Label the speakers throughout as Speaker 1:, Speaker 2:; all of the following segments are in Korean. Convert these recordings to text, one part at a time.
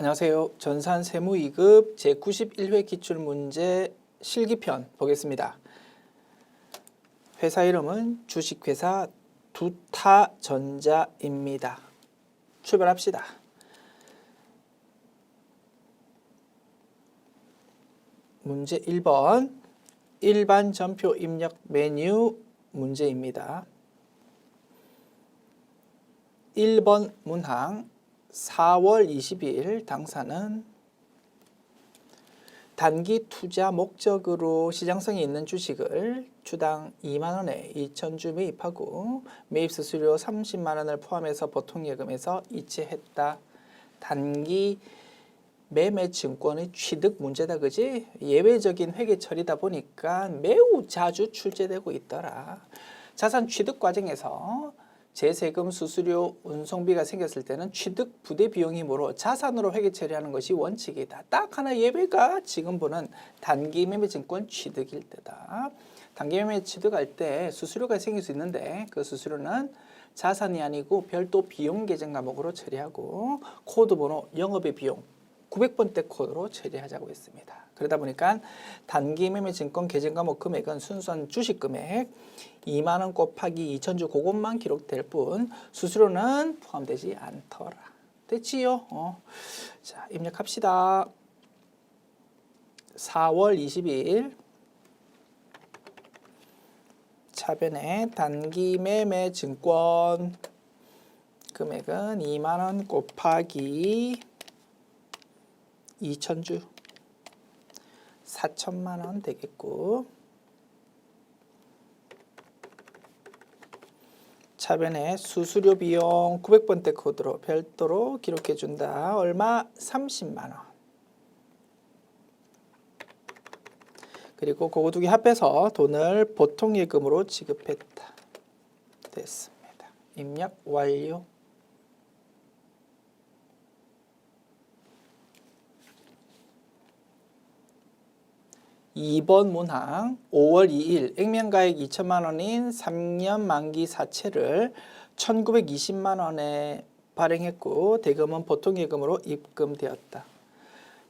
Speaker 1: 안녕하세요. 전산 세무 2급 제91회 기출문제 실기편 보겠습니다. 회사 이름은 주식회사 두타전자입니다. 출발합시다. 문제 1번 일반 전표 입력 메뉴 문제입니다. 1번 문항 4월 20일 당사는 단기 투자 목적으로 시장성이 있는 주식을 주당 2만원에 2,000주 매입하고 매입 수수료 30만원을 포함해서 보통예금에서 이체했다. 단기 매매 증권의 취득 문제다, 그지? 예외적인 회계 처리다 보니까 매우 자주 출제되고 있더라. 자산 취득 과정에서 재세금, 수수료, 운송비가 생겼을 때는 취득 부대 비용 힘으로 자산으로 회계 처리하는 것이 원칙이다. 딱 하나 예외가 지금 보는 단기 매매 증권 취득일 때다. 단기 매매 취득할 때 수수료가 생길 수 있는데 그 수수료는 자산이 아니고 별도 비용 계정 과목으로 처리하고 코드 번호 영업의 비용 900번대 코드로 처리하자고 했습니다. 그러다 보니까 단기 매매 증권 계정 과목 금액은 순수한 주식 금액 2만원 곱하기 2,000주 그것만 기록될 뿐 수수료는 포함되지 않더라. 됐지요? 자, 입력합시다. 4월 20일 차변에 단기 매매 증권 금액은 2만원 곱하기 2,000주 4천만원 되겠고, 차변에 수수료 비용 900번대 코드로 별도로 기록해 준다. 얼마? 30만원. 그리고 그거 두 개 합해서 돈을 보통예금으로 지급했다. 됐습니다. 입력 완료. 2번 문항 5월 2일 액면가액 2천만 원인 3년 만기 사채를 1,920만 원에 발행했고 대금은 보통예금으로 입금되었다.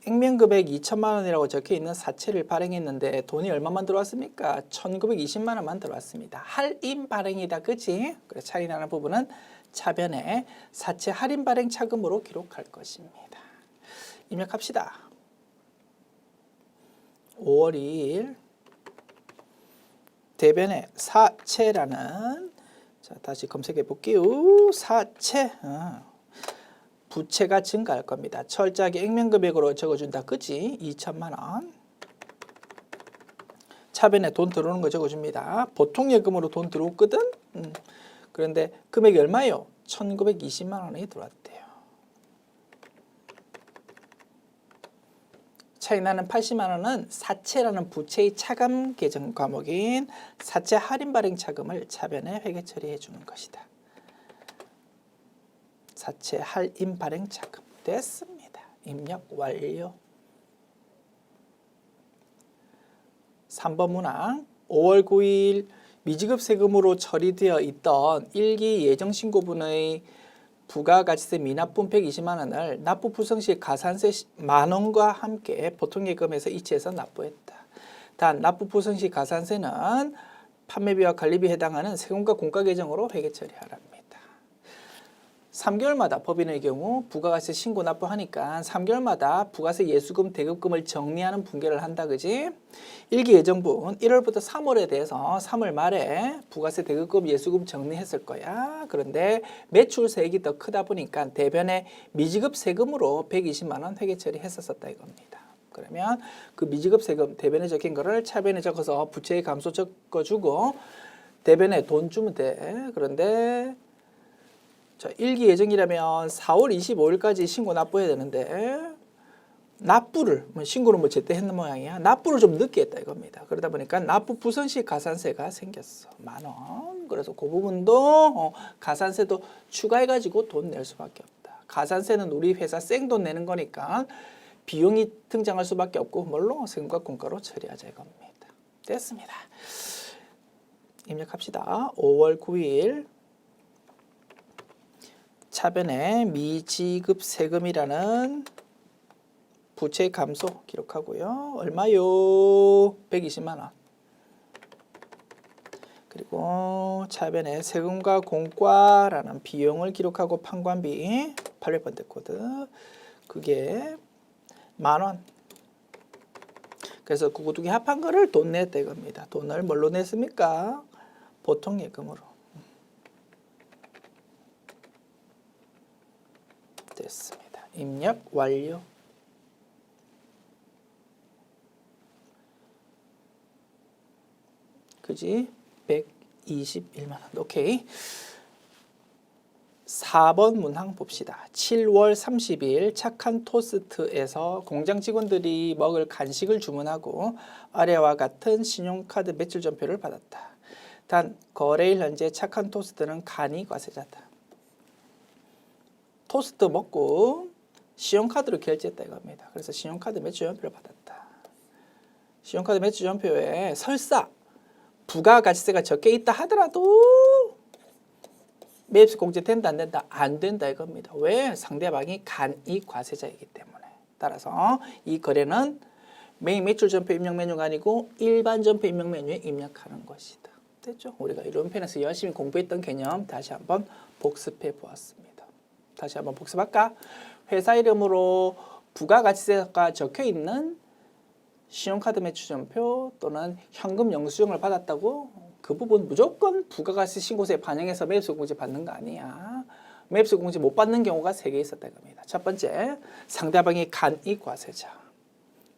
Speaker 1: 액면금액 2천만 원이라고 적혀 있는 사채를 발행했는데 돈이 얼마만 들어왔습니까? 1,920만 원만 들어왔습니다. 할인 발행이다, 그치? 그래서 차이 나는 부분은 차변에 사채 할인 발행 차금으로 기록할 것입니다. 입력합시다. 5월 2일 대변에 사채라는, 자 다시 검색해 볼게요. 사채, 부채가 증가할 겁니다. 철저하게 액면금액으로 적어준다, 그치? 2천만 원. 차변에 돈 들어오는 거 적어줍니다. 보통예금으로 돈 들어왔거든. 그런데 금액이 얼마예요? 1,920만 원이 들어왔대요. 차이 나는 80만 원은 사채라는 부채의 차감 계정 과목인 사채 할인 발행 차금을 차변에 회계 처리해 주는 것이다. 사채 할인 발행 차금 됐습니다. 입력 완료. 3번 문항 5월 9일 미지급 세금으로 처리되어 있던 1기 예정신고분의 부가가치세 미납분 120만 원을 납부 불성 시 가산세 만원과 함께 보통예금에서 이체해서 납부했다. 단 납부 불성 시 가산세는 판매비와 관리비에 해당하는 세금과 공과 계정으로 회계 처리하랍니다. 3개월마다 법인의 경우 부가가치세 신고 납부하니까 3개월마다 부가세 예수금 대급금을 정리하는 분계를 한다, 그지? 1기 예정분 1월부터 3월에 대해서 3월 말에 부가세 대급금 예수금 정리했을 거야. 그런데 매출세액이 더 크다 보니까 대변에 미지급 세금으로 120만 원 회계 처리했었다 이겁니다. 그러면 그 미지급 세금 대변에 적힌 거를 차변에 적어서 부채의 감소 적어주고 대변에 돈 주면 돼. 그런데 자, 1기 예정이라면 4월 25일까지 신고 납부해야 되는데 납부를, 신고는 제때 했는 모양이야. 납부를 좀 늦게 했다 이겁니다. 그러다 보니까 납부 부선시 가산세가 생겼어. 만원. 그래서 그 부분도 가산세도 추가해가지고 돈 낼 수밖에 없다. 가산세는 우리 회사 생돈 내는 거니까 비용이 등장할 수밖에 없고 물론 세금과 공과로 처리하자 이겁니다. 됐습니다. 입력합시다. 5월 9일 차변에 미지급 세금이라는 부채 감소 기록하고요. 얼마요? 120만 원. 그리고 차변에 세금과 공과라는 비용을 기록하고 판관비 800번대 코드 그게 10,000원. 그래서 그거 두 개 합한 거를 돈 냈다 이겁니다. 돈을 뭘로 냈습니까? 보통 예금으로. 됐습니다. 입력 완료. 그지? 121만 원. 오케이. 4번 문항 봅시다. 7월 30일 착한 토스트에서 공장 직원들이 먹을 간식을 주문하고 아래와 같은 신용카드 매출 전표를 받았다. 단 거래일 현재 착한 토스트는 간이 과세자다. 토스트 먹고 신용카드로 결제했다 이겁니다. 그래서 신용카드 매출 전표를 받았다. 신용카드 매출 전표에 설사 부가가치세가 적혀 있다 하더라도 매입세 공제 된다 안 된다? 안 된다 이겁니다. 왜? 상대방이 간이 과세자이기 때문에. 따라서 이 거래는 매입 매출 전표 입력 메뉴가 아니고 일반 전표 입력 메뉴에 입력하는 것이다. 됐죠? 우리가 이런 편에서 열심히 공부했던 개념 다시 한번 복습해 보았습니다. 다시 한번 복습할까? 회사 이름으로 부가가치세가 적혀 있는 신용카드 매출 전표 또는 현금 영수증을 받았다고 그 부분 무조건 부가가치 신고서에 반영해서 매입세 공제 받는 거 아니야. 매입세 공제 못 받는 경우가 3개 있었다 겁니다. 첫 번째, 상대방이 간이 과세자.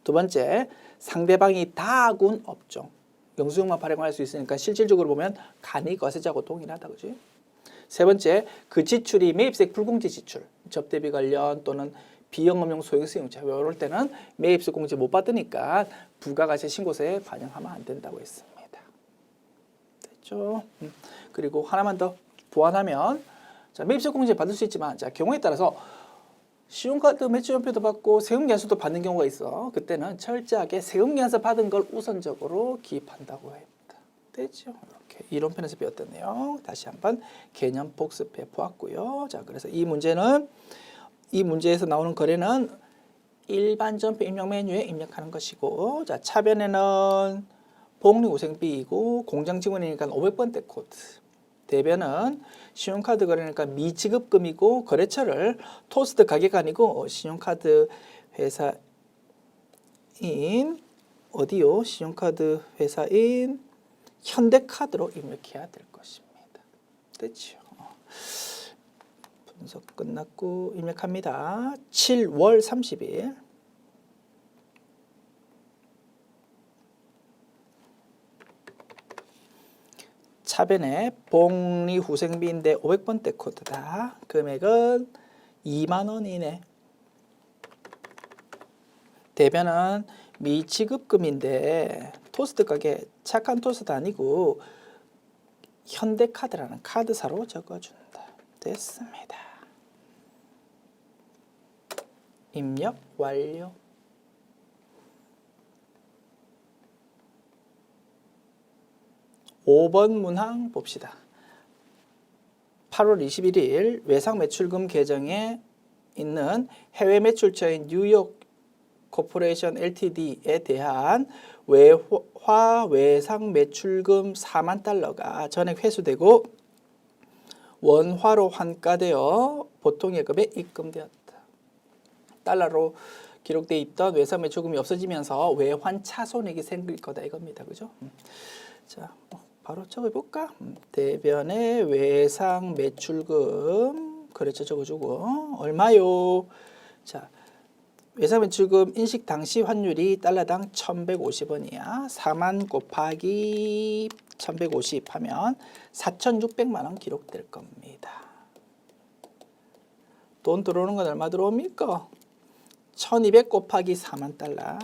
Speaker 1: 두 번째, 상대방이 다군 업종. 영수증만 발행할 수 있으니까 실질적으로 보면 간이 과세자고 동일하다. 그지? 세 번째, 그 지출이 매입세 불공제 지출. 접대비 관련 또는 비영업용 소형수용차. 이럴 때는 매입세 공제 못 받으니까 부가가치 신고서에 반영하면 안 된다고 했습니다. 그리고 하나만 더 보완하면 자, 매입세 공제 받을 수 있지만 자, 경우에 따라서 신용카드 매출 전표도 받고 세금계산서도 받는 경우가 있어. 그때는 철저하게 세금계산서 받은 걸 우선적으로 기입한다고 합니다. 됐죠? 이렇게 이론편에서 배웠던 내용 다시 한번 개념 복습해 보았고요. 자, 그래서 이 문제에서 나오는 거래는 일반 전표 입력 메뉴에 입력하는 것이고 자, 차변에는 복리후생비이고 공장 직원이니까 500번대 코드. 대변은 신용카드 거래니까 미지급금이고 거래처를 토스트 가게가 아니고 신용카드 회사인 어디요? 신용카드 회사인 현대카드로 입력해야 될 것입니다. 됐죠? 분석 끝났고 입력합니다. 7월 30일 차변에 복리후생비인데 500번대 코드다. 금액은 2만 원 이내. 대변은 미지급금인데 토스트 가게 착한 토스트 아니고 현대카드라는 카드사로 적어준다. 됐습니다. 입력 완료. 5번 문항 봅시다. 8월 21일 외상 매출금 계정에 있는 해외 매출처인 뉴욕 코퍼레이션 LTD에 대한 외화 외상 매출금 4만 달러가 전액 회수되고 원화로 환가되어 보통예금에 입금되었다. 달러로 기록되어 있던 외상 매출금이 없어지면서 외환차 손익이 생길 거다 이겁니다. 그죠? 자, 바로 적어볼까? 대변의 외상 매출금 거래처 적어주고 얼마요? 자, 외상 매출금 인식 당시 환율이 달러당 1,150원이야. 4만 곱하기 1,150 하면 4,600만 원 기록될 겁니다. 돈 들어오는 건 얼마 들어옵니까? 1,200 곱하기 4만 달러.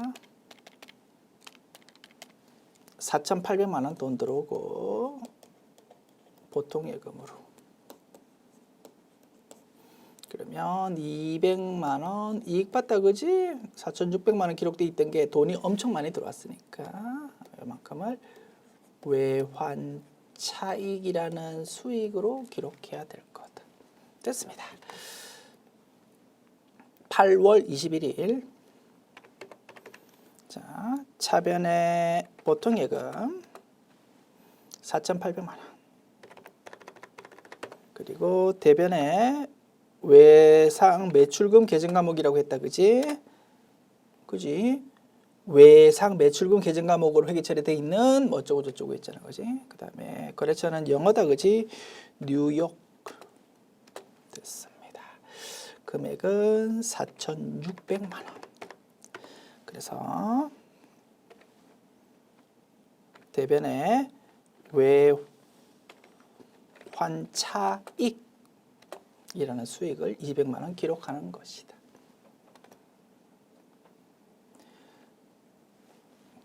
Speaker 1: 4,800만 원 돈 들어오고 보통 예금으로 그러면 200만 원 이익 봤다 그지? 4,600만 원 기록돼 있던 게 돈이 엄청 많이 들어왔으니까 이만큼을 외환 차익이라는 수익으로 기록해야 될 거다. 됐습니다. 8월 21일 자, 차변의 보통예금 4,800만 원. 그리고 대변의 외상 매출금 계정 과목이라고 했다. 그지? 그지? 외상 매출금 계정 과목으로 회계 처리되어 있는 뭐 어쩌고 저쩌고 있잖아. 그지? 그다음에 거래처는 영어다. 그지? 뉴욕. 됐습니다. 금액은 4,600만 원. 그래서 대변의 외환차익이라는 수익을 200만 원 기록하는 것이다.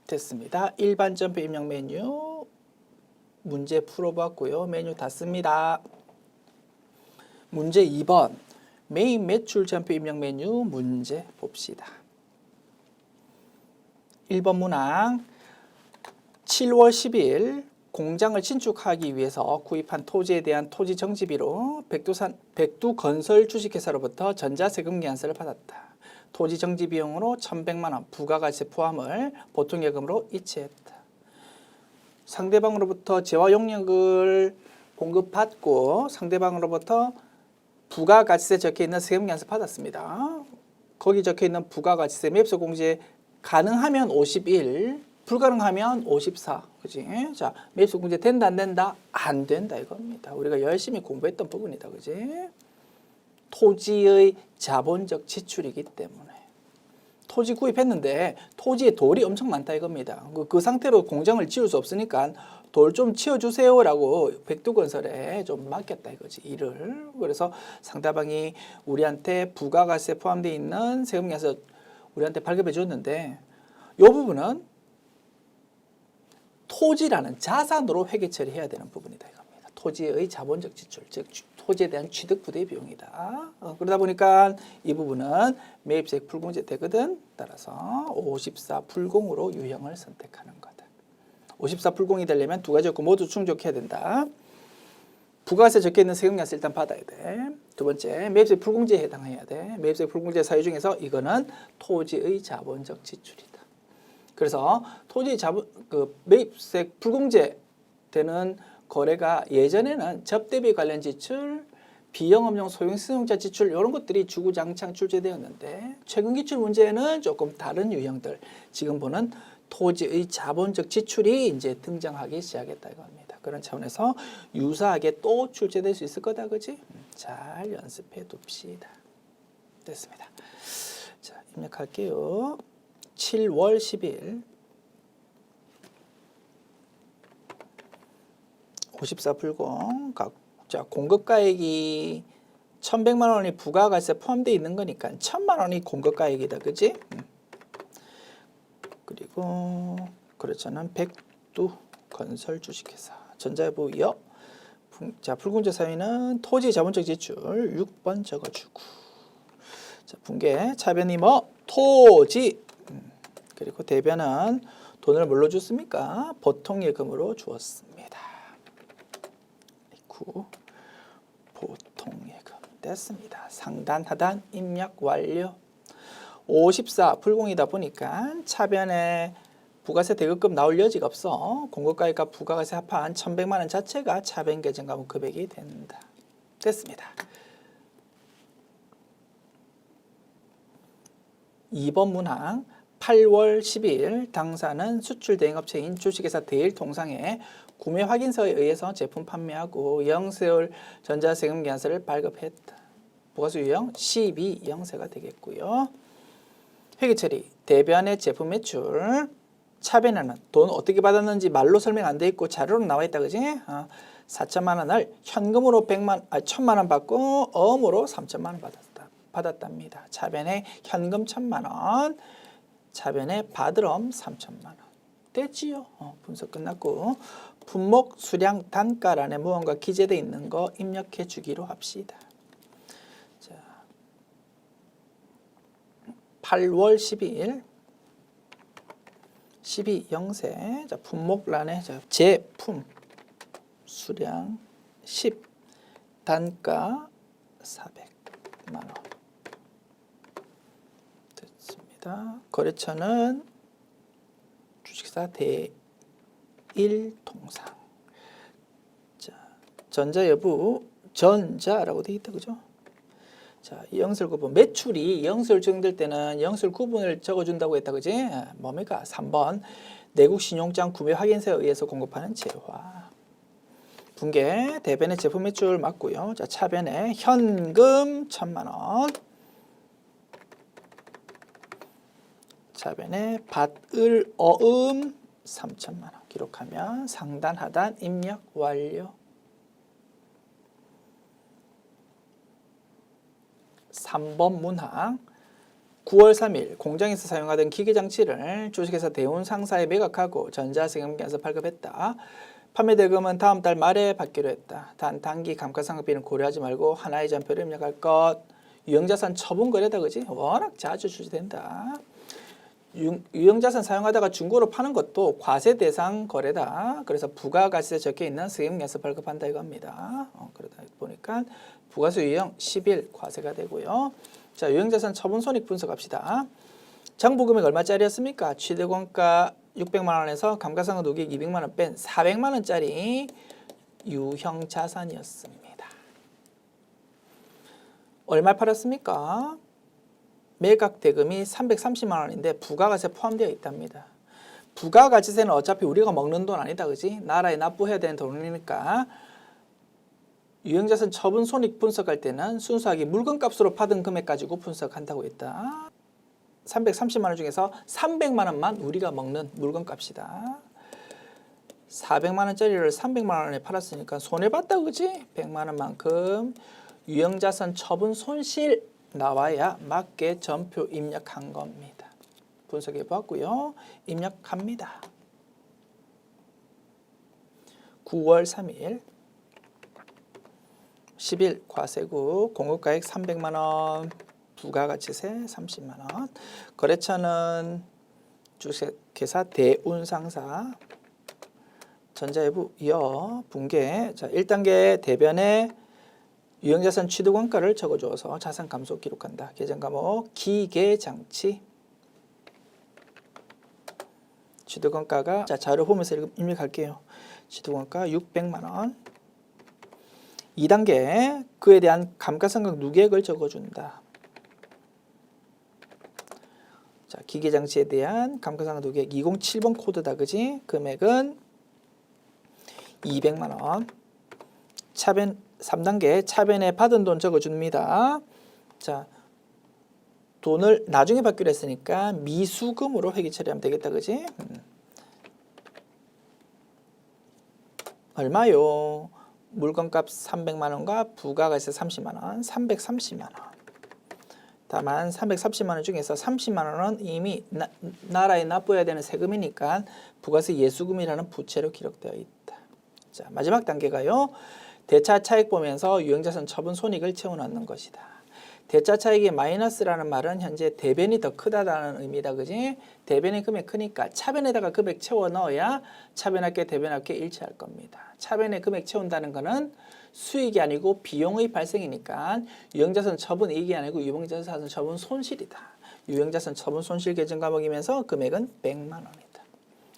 Speaker 1: 됐습니다. 일반점표 입력 메뉴 문제 풀어봤고요. 메뉴 닫습니다. 문제 2번 메인 매출 점표 입력 메뉴 문제 봅시다. 1번 문항 7월 10일 공장을 신축하기 위해서 구입한 토지에 대한 토지 정지비로 백두건설 주식회사로부터 전자세금 계산서를 받았다. 토지 정지 비용으로 1,100만 원 부가가치세 포함을 보통예금으로 이체했다. 상대방으로부터 재화 용역을 공급받고 상대방으로부터 부가가치세 적혀있는 세금 계산서 받았습니다. 거기 적혀있는 부가가치세 매입서 공제 가능하면 51, 불가능하면 54. 그지? 자, 매입서 공제 된다 안 된다? 안 된다 이겁니다. 우리가 열심히 공부했던 부분이다. 그지? 토지의 자본적 지출이기 때문에 토지 구입했는데 토지에 돌이 엄청 많다 이겁니다. 그 상태로 공장을 지을 수 없으니까 돌 좀 치워주세요라고 백두건설에 좀 맡겼다 이거지 일을. 그래서 상대방이 우리한테 부가가치세 포함되어 있는 세금계산서 우리한테 발급해 줬는데 이 부분은 토지라는 자산으로 회계 처리해야 되는 부분이다 이겁니다. 토지의 자본적 지출, 즉 토지에 대한 취득 부대 비용이다. 그러다 보니까 이 부분은 매입세액 불공제 되거든. 따라서 54 불공으로 유형을 선택하는 거다. 54 불공이 되려면 두 가지 요건 모두 충족해야 된다. 부가세 적혀있는 세금계산서 일단 받아야 돼. 두 번째, 매입세 불공제에 해당해야 돼. 매입세 불공제 사유 중에서 이거는 토지의 자본적 지출이다. 그래서 토지의 매입세 불공제 되는 거래가 예전에는 접대비 관련 지출, 비영업용 소형사용자 지출 이런 것들이 주구장창 출제되었는데 최근 기출 문제는 조금 다른 유형들 지금 보는 토지의 자본적 지출이 이제 등장하기 시작했다 이겁니다. 그런 차원에서 유사하게 또 출제될 수 있을 거다, 그지? 잘 연습해 둡시다. 됐습니다. 자, 입력할게요. 7월 10일 54 불공 자, 공급가액이 1,100만 원이 부가가치세 포함되어 있는 거니까 1,000만 원이 공급가액이다, 그지? 그리고 거래처는 백두건설 주식회사 전자부여. 자, 불공제 사유는 토지 자본적 지출 6번 적어주고. 자, 분계 차변이 뭐 토지. 그리고 대변은 돈을 뭘로 줬습니까? 보통예금으로 주었습니다. 보통예금 됐습니다. 상단 하단 입력 완료. 54 불공이다 보니까 차변에 부가세 대급금 나올 여지가 없어. 공급가액과 부가가세 합한 1,100만 원 자체가 차변 계정 과목 금액이 된다. 됐습니다. 2번 문항 8월 10일 당사는 수출 대행업체인 주식회사 대일통상에 구매 확인서에 의해서 제품 판매하고 영세율 전자세금 계산서를 발급했다. 부가세 유형 12영세가 되겠고요. 회계 처리 대변의 제품 매출 차변에는 돈 어떻게 받았는지 말로 설명 안 돼 있고 자료로 나와 있다, 그지? 4천만 원을 현금으로 1,000만 원 받고 어음으로 3천만 원 받았답니다. 차변에 현금 1,000만 원, 차변에 받으럼 3천만 원. 됐지요? 분석 끝났고 분목 수량 단가란에 무언가 기재되어 있는 거 입력해 주기로 합시다. 자, 8월 10일 12영세. 자, 품목란에 제품 수량 10 단가 400만 원. 됐습니다. 거래처는 주식회사 대일통상. 자, 전자 여부 전자라고 되어 있다, 그죠? 자, 영술 구분. 매출이 영술 증될 때는 영술 구분을 적어준다고 했다, 그지? 뭡니까? 3번. 내국 신용장 구매 확인서에 의해서 공급하는 재화. 분계, 대변의 제품 매출 맞고요. 자, 차변에 현금 1,000만 원. 차변에 받을 어음 3,000만 원. 기록하면 상단, 하단 입력 완료. 3번 문항. 9월 3일 공장에서 사용하던 기계장치를 주식회사 대운 상사에 매각하고 전자세금계에서 발급했다. 판매 대금은 다음 달 말에 받기로 했다. 단 단기 감가상각비는 고려하지 말고 하나의 전표를 입력할 것. 유형자산 처분 거래다, 그지? 워낙 자주 출시된다. 유형자산 사용하다가 중고로 파는 것도 과세 대상 거래다. 그래서 부가가치세 적혀 있는 세금계에서 발급한다 이겁니다. 그러다 보니까 부가세 유형 10일 과세가 되고요. 자, 유형자산 처분 손익 분석합시다. 장부금액 얼마짜리였습니까? 취득원가 600만 원에서 감가상각 누계액 200만 원 뺀 400만 원짜리 유형자산이었습니다. 얼마 팔았습니까? 매각 대금이 330만 원인데 부가가세 포함되어 있답니다. 부가가치세는 어차피 우리가 먹는 돈 아니다, 그지? 나라에 납부해야 되는 돈이니까 유형자산 처분 손익 분석할 때는 순수하게 물건값으로 받은 금액 가지고 분석한다고 했다. 330만 원 중에서 300만 원만 우리가 먹는 물건값이다. 400만 원짜리를 300만 원에 팔았으니까 손해봤다, 그지? 100만 원만큼 유형자산 처분 손실 나와야 맞게 전표 입력한 겁니다. 분석해 보았고요. 입력합니다. 9월 3일 10일 과세구 공급가액 300만 원, 부가가치세 30만 원. 거래처는 주식회사 대운상사, 전자여부 여 분계. 자, 1단계 대변에 유형자산 취득원가를 적어줘서 자산 감소 기록한다. 계정 과목 기계장치. 취득원가가, 자, 자료 보면서 입력할게요. 취득원가 600만 원. 2단계 그에 대한 감가상각 누계액을 적어준다. 자, 기계장치에 대한 감가상각 누계액 207번 코드다, 그지? 금액은 200만 원. 차변 3단계 차변에 받은 돈 적어줍니다. 자, 돈을 나중에 받기로 했으니까 미수금으로 회계 처리하면 되겠다, 그지? 얼마요? 물건값 300만 원과 부가가치세 30만 원, 330만 원. 다만 330만 원 중에서 30만 원은 이미 나라에 납부해야 되는 세금이니까 부가세 예수금이라는 부채로 기록되어 있다. 자, 마지막 단계가요. 대차 차익 보면서 유형자산 처분 손익을 채워넣는 것이다. 대차 차익이 마이너스라는 말은 현재 대변이 더 크다라는 의미다, 그지? 대변의 금액 크니까 차변에다가 금액 채워 넣어야 차변합계 대변합계 일치할 겁니다. 차변에 금액 채운다는 거는 수익이 아니고 비용의 발생이니까 유형자산 처분 이익이 아니고 유형자산 처분 손실이다. 유형자산 처분 손실 계정 과목이면서 금액은 100만 원이다.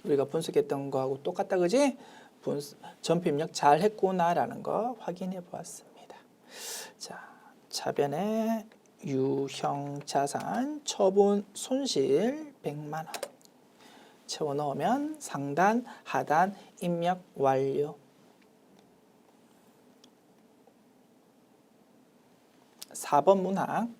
Speaker 1: 우리가 분석했던 거하고 똑같다, 그지? 전표 입력 잘 했구나라는 거 확인해 보았습니다. 자, 차변에 유형자산 처분 손실 100만 원 채워 넣으면 상단, 하단 입력 완료. 4번 문항.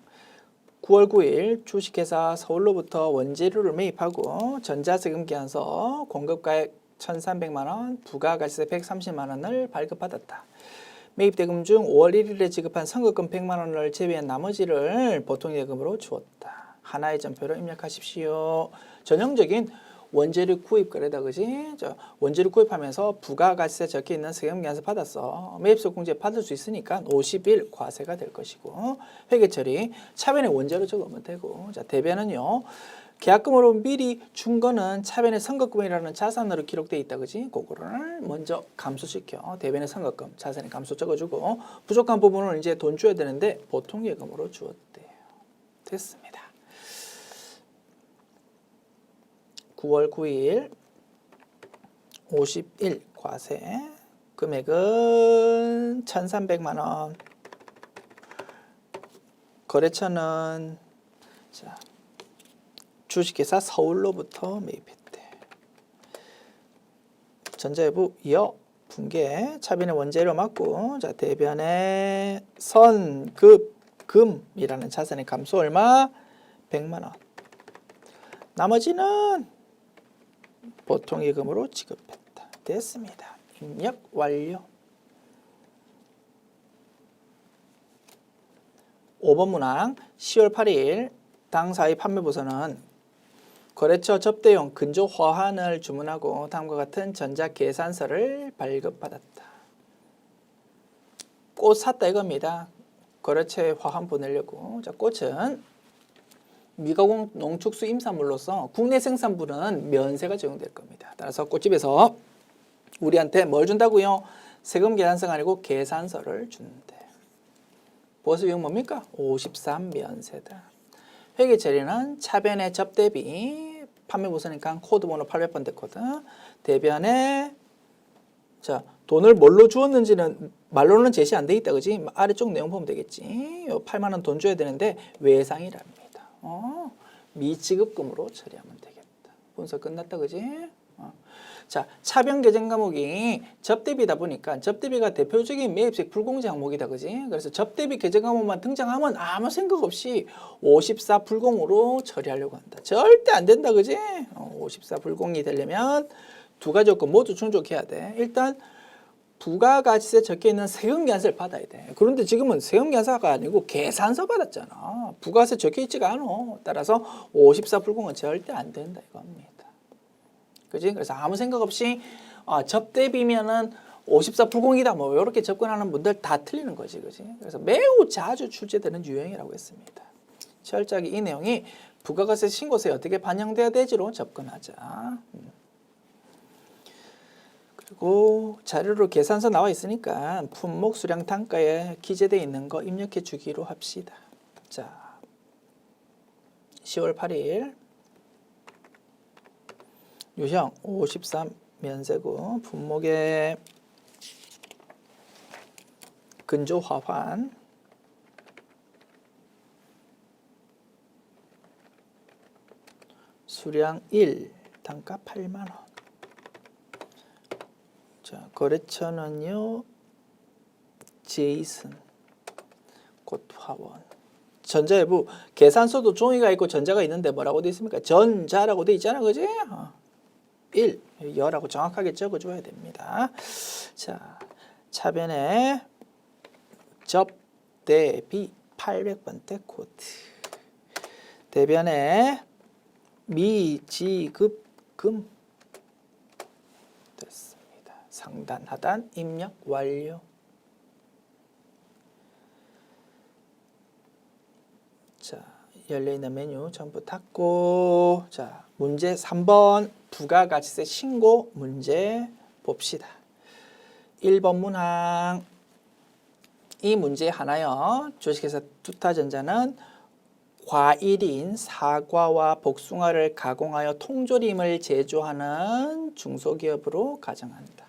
Speaker 1: 9월 9일 주식회사 서울로부터 원재료를 매입하고 전자세금계약서 공급가액 1,300만 원, 부가가치세 130만 원을 발급받았다. 매입대금 중 5월 1일에 지급한 선급금 100만 원을 제외한 나머지를 보통예금으로 주었다. 하나의 전표로 입력하십시오. 전형적인 원재료 구입 거래다, 그지? 원재료 구입하면서 부가가치세 적혀 있는 세금계약서 받았어. 매입소 공제 받을 수 있으니까 50일 과세가 될 것이고, 회계 처리 차변에 원재료 적으면 되고, 자, 대변은요. 계약금으로 미리 준 거는 차변의 선급금이라는 자산으로 기록되어 있다, 그지? 그거를 먼저 감소시켜. 대변의 선급금, 자산의 감소 적어주고, 부족한 부분을 이제 돈 줘야 되는데 보통 예금으로 주었대요. 됐습니다. 9월 9일 51 과세. 금액은 1,300만 원. 거래처는 자, 주식회사 서울로부터 매입했대. 전자회부 여 분계. 차비는 원재료 맞고. 자, 대변에 선, 급, 금이라는 자산의 감소 얼마? 100만 원. 나머지는 보통예금으로 지급했다. 됐습니다. 입력 완료. 5번 문항 10월 8일 당사의 판매부서는 거래처 접대용 근조 화환을 주문하고 다음과 같은 전자계산서를 발급받았다. 꽃 샀다 이겁니다. 거래처에 화환 보내려고. 자, 꽃은 미가공 농축수 임산물로서 국내 생산분은 면세가 적용될 겁니다. 따라서 꽃집에서 우리한테 뭘 준다고요? 세금 계산서가 아니고 계산서를 준대. 보수 비용 뭡니까? 53 면세다. 회계 처리는 차변의 접대비, 판매부서니까 코드번호 800번 됐거든. 대변에 자, 돈을 뭘로 주었는지는 말로는 제시 안 돼 있다, 그지? 아래쪽 내용 보면 되겠지. 요 8만 원 돈 줘야 되는데 외상이랍니다. 미지급금으로 처리하면 되겠다. 분석 끝났다, 그지? 자, 차변 계정 과목이 접대비다 보니까 접대비가 대표적인 매입식 불공제 항목이다, 그지? 그래서 접대비 계정 과목만 등장하면 아무 생각 없이 54 불공으로 처리하려고 한다. 절대 안 된다, 그지? 54 불공이 되려면 두 가지 요건 모두 충족해야 돼. 일단 부가가치세에 적혀있는 세금계산서를 받아야 돼. 그런데 지금은 세금계산서가 아니고 계산서 받았잖아. 부가세 적혀있지가 않아. 따라서 54 불공은 절대 안 된다 이겁니다. 그지? 그래서 아무 생각 없이 접대비면은 54 불공이다 뭐 이렇게 접근하는 분들 다 틀리는 거지, 그지? 그래서 매우 자주 출제되는 유형이라고 했습니다. 철저하게 이 내용이 부가가세 신고서에 어떻게 반영돼야 되지로 접근하자. 그리고 자료로 계산서 나와 있으니까 품목 수량 단가에 기재되어 있는 거 입력해 주기로 합시다. 자, 10월 8일 유형 53 면세고 품목의 근조 화환 수량 1 단가 8만 원. 자, 거래처는요 제이슨 꽃화원. 전자회부 계산서도 종이가 있고 전자가 있는데 뭐라고 되어 있습니까? 전자라고 되어 있잖아, 그지? 1, 여라고 정확하게 적어줘야 됩니다. 자, 차변에 접대비 800번대 코드. 대변에 미지급금 됐습니다. 상단 하단 입력 완료. 자, 열려있는 메뉴 전부 닫고, 자, 문제 3번 부가가치세 신고 문제 봅시다. 1번 문항. 이 문제 하나요. 주식회사 투타전자는 과일인 사과와 복숭아를 가공하여 통조림을 제조하는 중소기업으로 가정한다.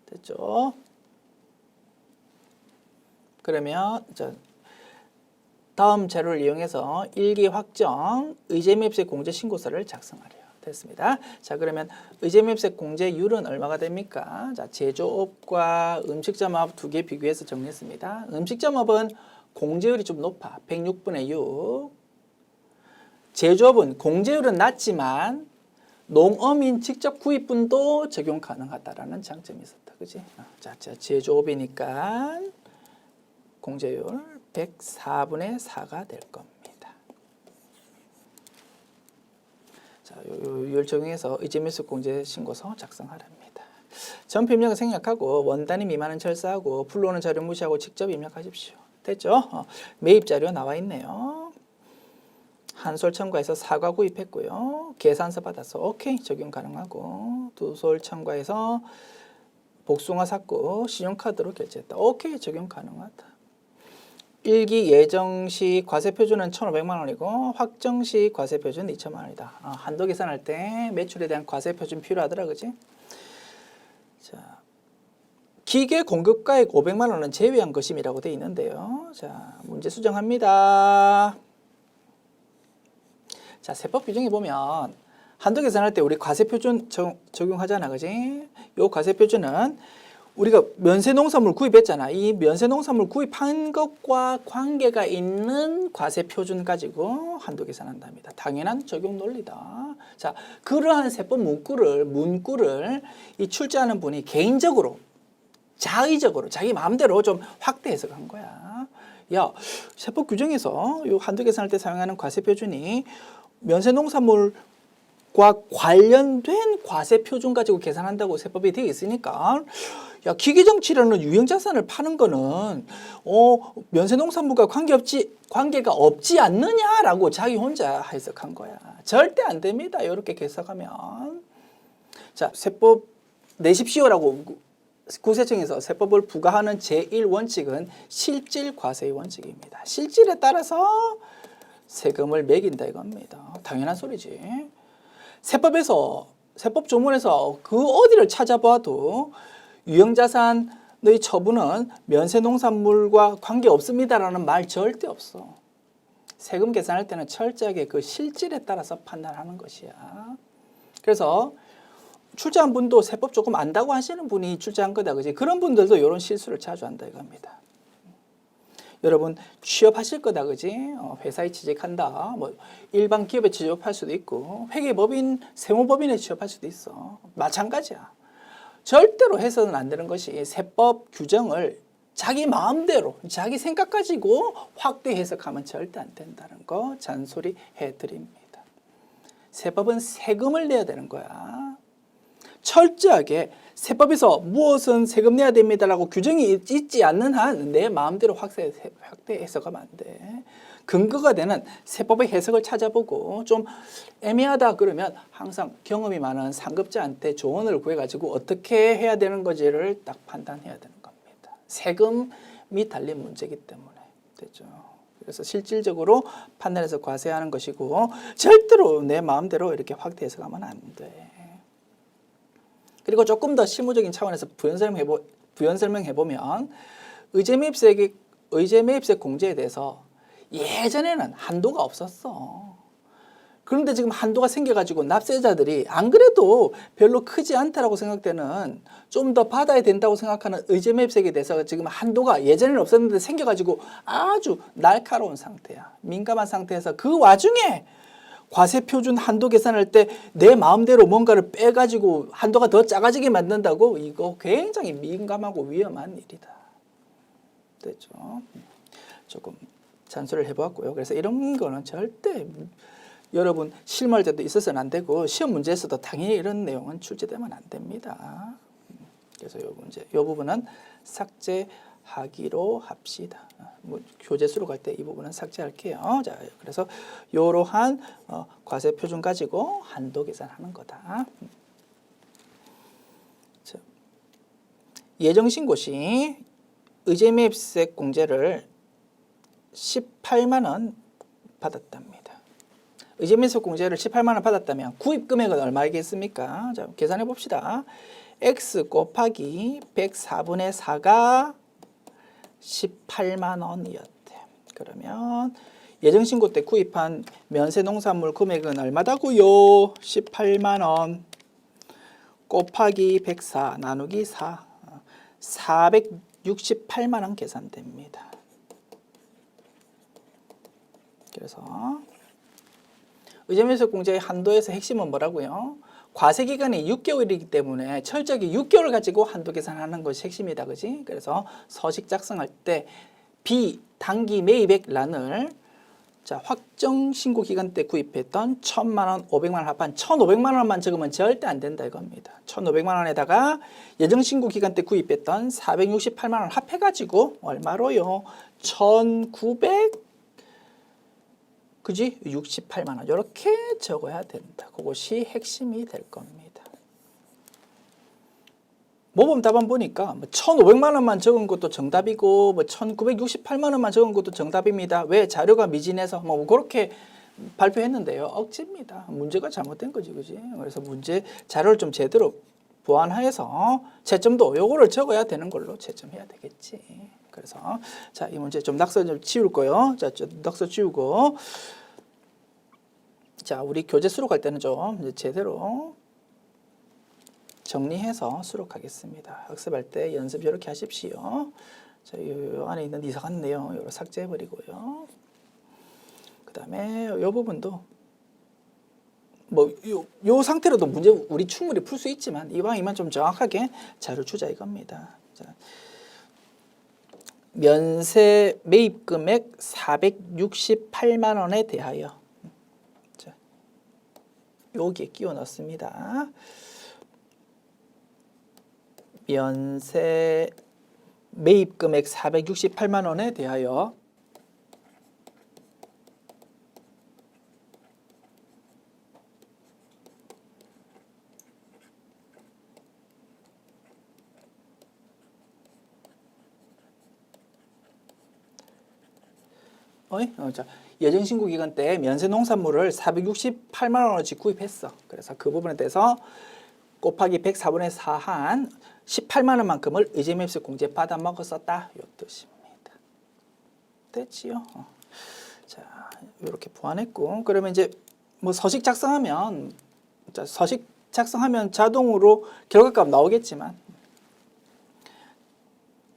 Speaker 1: 됐죠? 그러면 다음 자료를 이용해서 일기 확정 의제매입세 공제 신고서를 작성하래요. 됐습니다. 자, 그러면 의제매입세 공제율은 얼마가 됩니까? 자, 제조업과 음식점업 두 개 비교해서 정리했습니다. 음식점업은 공제율이 좀 높아. 106분의 6. 제조업은 공제율은 낮지만 농어민 직접 구입분도 적용 가능하다라는 장점이 있었다. 그지? 자, 제조업이니까 공제율 104분의 4가 될 겁니다. 자, 율 적용해서 의제매입세 공제 신고서 작성하랍니다. 전표 입력은 생략하고 원단위 미만은 철사하고 불러오는 자료 무시하고 직접 입력하십시오. 됐죠? 매입 자료 나와 있네요. 한 솔 첨가해서 사과 구입했고요. 계산서 받아서 오케이 적용 가능하고 두 솔 첨가해서 복숭아 샀고 신용카드로 결제했다. 오케이 적용 가능하다. 일기 예정시 과세표준은 1,500만 원이고 확정시 과세표준 2,000만 원이다. 한도 계산할 때 매출에 대한 과세표준 필요하더라, 그지? 자, 기계 공급가액 500만 원은 제외한 것임이라고 되어 있는데요. 자, 문제 수정합니다. 자, 세법 규정에 보면 한도 계산할 때 우리 과세표준 적용하잖아, 그지? 요 과세표준은 우리가 면세농산물 구입했잖아. 이 면세농산물 구입한 것과 관계가 있는 과세표준 가지고 한도 계산한답니다. 당연한 적용 논리다. 자, 그러한 세법 문구를 이 출제하는 분이 개인적으로, 자의적으로, 자기 마음대로 좀 확대 해석한 거야. 야, 세법 규정에서 요 한도 계산할 때 사용하는 과세표준이 면세농산물과 관련된 과세표준 가지고 계산한다고 세법이 되어 있으니까 야, 기계정치라는 유형자산을 파는 거는 면세농산물과 관계가 없지 않느냐라고 자기 혼자 해석한 거야. 절대 안 됩니다. 이렇게 해석하면. 자, 세법 내십시오라고 국세청에서 세법을 부과하는 제1원칙은 실질과세의 원칙입니다. 실질에 따라서 세금을 매긴다 이겁니다. 당연한 소리지. 세법 조문에서 그 어디를 찾아봐도 유형자산의 처분은 면세농산물과 관계없습니다라는 말 절대 없어. 세금 계산할 때는 철저하게 그 실질에 따라서 판단하는 것이야. 그래서 출제한 분도 세법 조금 안다고 하시는 분이 출제한 거다, 그지? 그런 분들도 이런 실수를 자주 한다 이겁니다. 여러분 취업하실 거다, 그지? 회사에 취직한다. 뭐 일반 기업에 취업할 수도 있고 회계법인, 세무법인에 취업할 수도 있어. 마찬가지야. 절대로 해서는 안 되는 것이 세법 규정을 자기 마음대로, 자기 생각 가지고 확대 해석하면 절대 안 된다는 거 잔소리 해드립니다. 세법은 세금을 내야 되는 거야. 철저하게 세법에서 무엇은 세금 내야 됩니다라고 규정이 있지 않는 한 내 마음대로 확대 해석하면 안 돼. 근거가 되는 세법의 해석을 찾아보고 좀 애매하다 그러면 항상 경험이 많은 상급자한테 조언을 구해가지고 어떻게 해야 되는 건지를 딱 판단해야 되는 겁니다. 세금이 달린 문제이기 때문에. 됐죠. 그래서 실질적으로 판단해서 과세하는 것이고 절대로 내 마음대로 이렇게 확대 해석하면 안 돼. 그리고 조금 더 실무적인 차원에서 부연 설명해보면 의제매입세 공제에 대해서 예전에는 한도가 없었어. 그런데 지금 한도가 생겨가지고 납세자들이 안 그래도 별로 크지 않다라고 생각되는 좀 더 받아야 된다고 생각하는 의제매입세에 대해서 지금 한도가 예전에는 없었는데 생겨가지고 아주 날카로운 상태야. 민감한 상태에서 그 와중에 과세표준 한도 계산할 때 내 마음대로 뭔가를 빼가지고 한도가 더 작아지게 만든다고? 이거 굉장히 민감하고 위험한 일이다. 됐죠? 조금 잔소리를 해보았고요. 그래서 이런 거는 절대 여러분 실무할 때도 있어서는 안 되고 시험 문제에서도 당연히 이런 내용은 출제되면 안 됩니다. 그래서 이 부분은 삭제하기로 합시다. 뭐 교재수로 갈 때 이 부분은 삭제할게요. 자, 그래서 이러한 과세 표준 가지고 한도 계산하는 거다. 자, 예정신고 시 의제매입세 공제를 18만 원 받았답니다. 의제매입세 공제를 18만 원 받았다면 구입 금액은 얼마이겠습니까? 자, 계산해 봅시다. X 곱하기 104분의 4가 18만 원이었대. 그러면 예정신고 때 구입한 면세농산물 금액은 얼마다고요? 18만 원 곱하기 104 나누기 4 468만 원 계산됩니다. 그래서 의제매입세 공제의 한도에서 핵심은 뭐라고요? 과세기간이 6개월이기 때문에 철저하게 6개월 가지고 한도 계산하는 것이 핵심이다. 그지? 그래서 서식 작성할 때 비단기 매입액 란을 자, 확정 신고 기간 때 구입했던 1,000만 원, 500만 원 합한 1,500만 원만 적으면 절대 안 된다 이겁니다. 1,500만 원에다가 예정 신고 기간 때 구입했던 468만 원 합해 가지고 얼마로요? 1,900 그지? 68만 원 이렇게 적어야 된다. 그것이 핵심이 될 겁니다. 모범 답안 보니까 1,500만 원만 적은 것도 정답이고 1,968만 원만 적은 것도 정답입니다. 왜? 자료가 미진해서 뭐 그렇게 발표했는데요. 억지입니다. 문제가 잘못된 거지, 그지? 그래서 문제 자료를 좀 제대로 보완하여서 채점도 요거를 적어야 되는 걸로 채점해야 되겠지. 그래서 자, 이 문제 좀 낙서 좀 지울 거요. 자, 좀 낙서 지우고 자, 우리 교재 수록할 때는 좀 이제 제대로 정리해서 수록하겠습니다. 학습할 때 연습 이렇게 하십시오. 자, 요 안에 있는 이상한 내용 요거 삭제해 버리고요. 그다음에 요 부분도 뭐 요 상태로도 문제 우리 충분히 풀 수 있지만 이왕이면 좀 정확하게 자료 주자 이겁니다. 자, 면세 매입 금액 468만 원에 대하여 자, 여기에 끼워 넣습니다. 면세 매입 금액 468만 원에 대하여 자, 예정 신고 기간 때 면세 농산물을 468만 원어치 구입했어. 그래서 그 부분에 대해서 곱하기 104분의 4 한 18만 원만큼을 의제매입세 공제 받아 먹었었다. 요 뜻입니다. 됐지요? 자, 이렇게 보완했고 그러면 이제 뭐 서식 작성하면 자, 서식 작성하면 자동으로 결과값 나오겠지만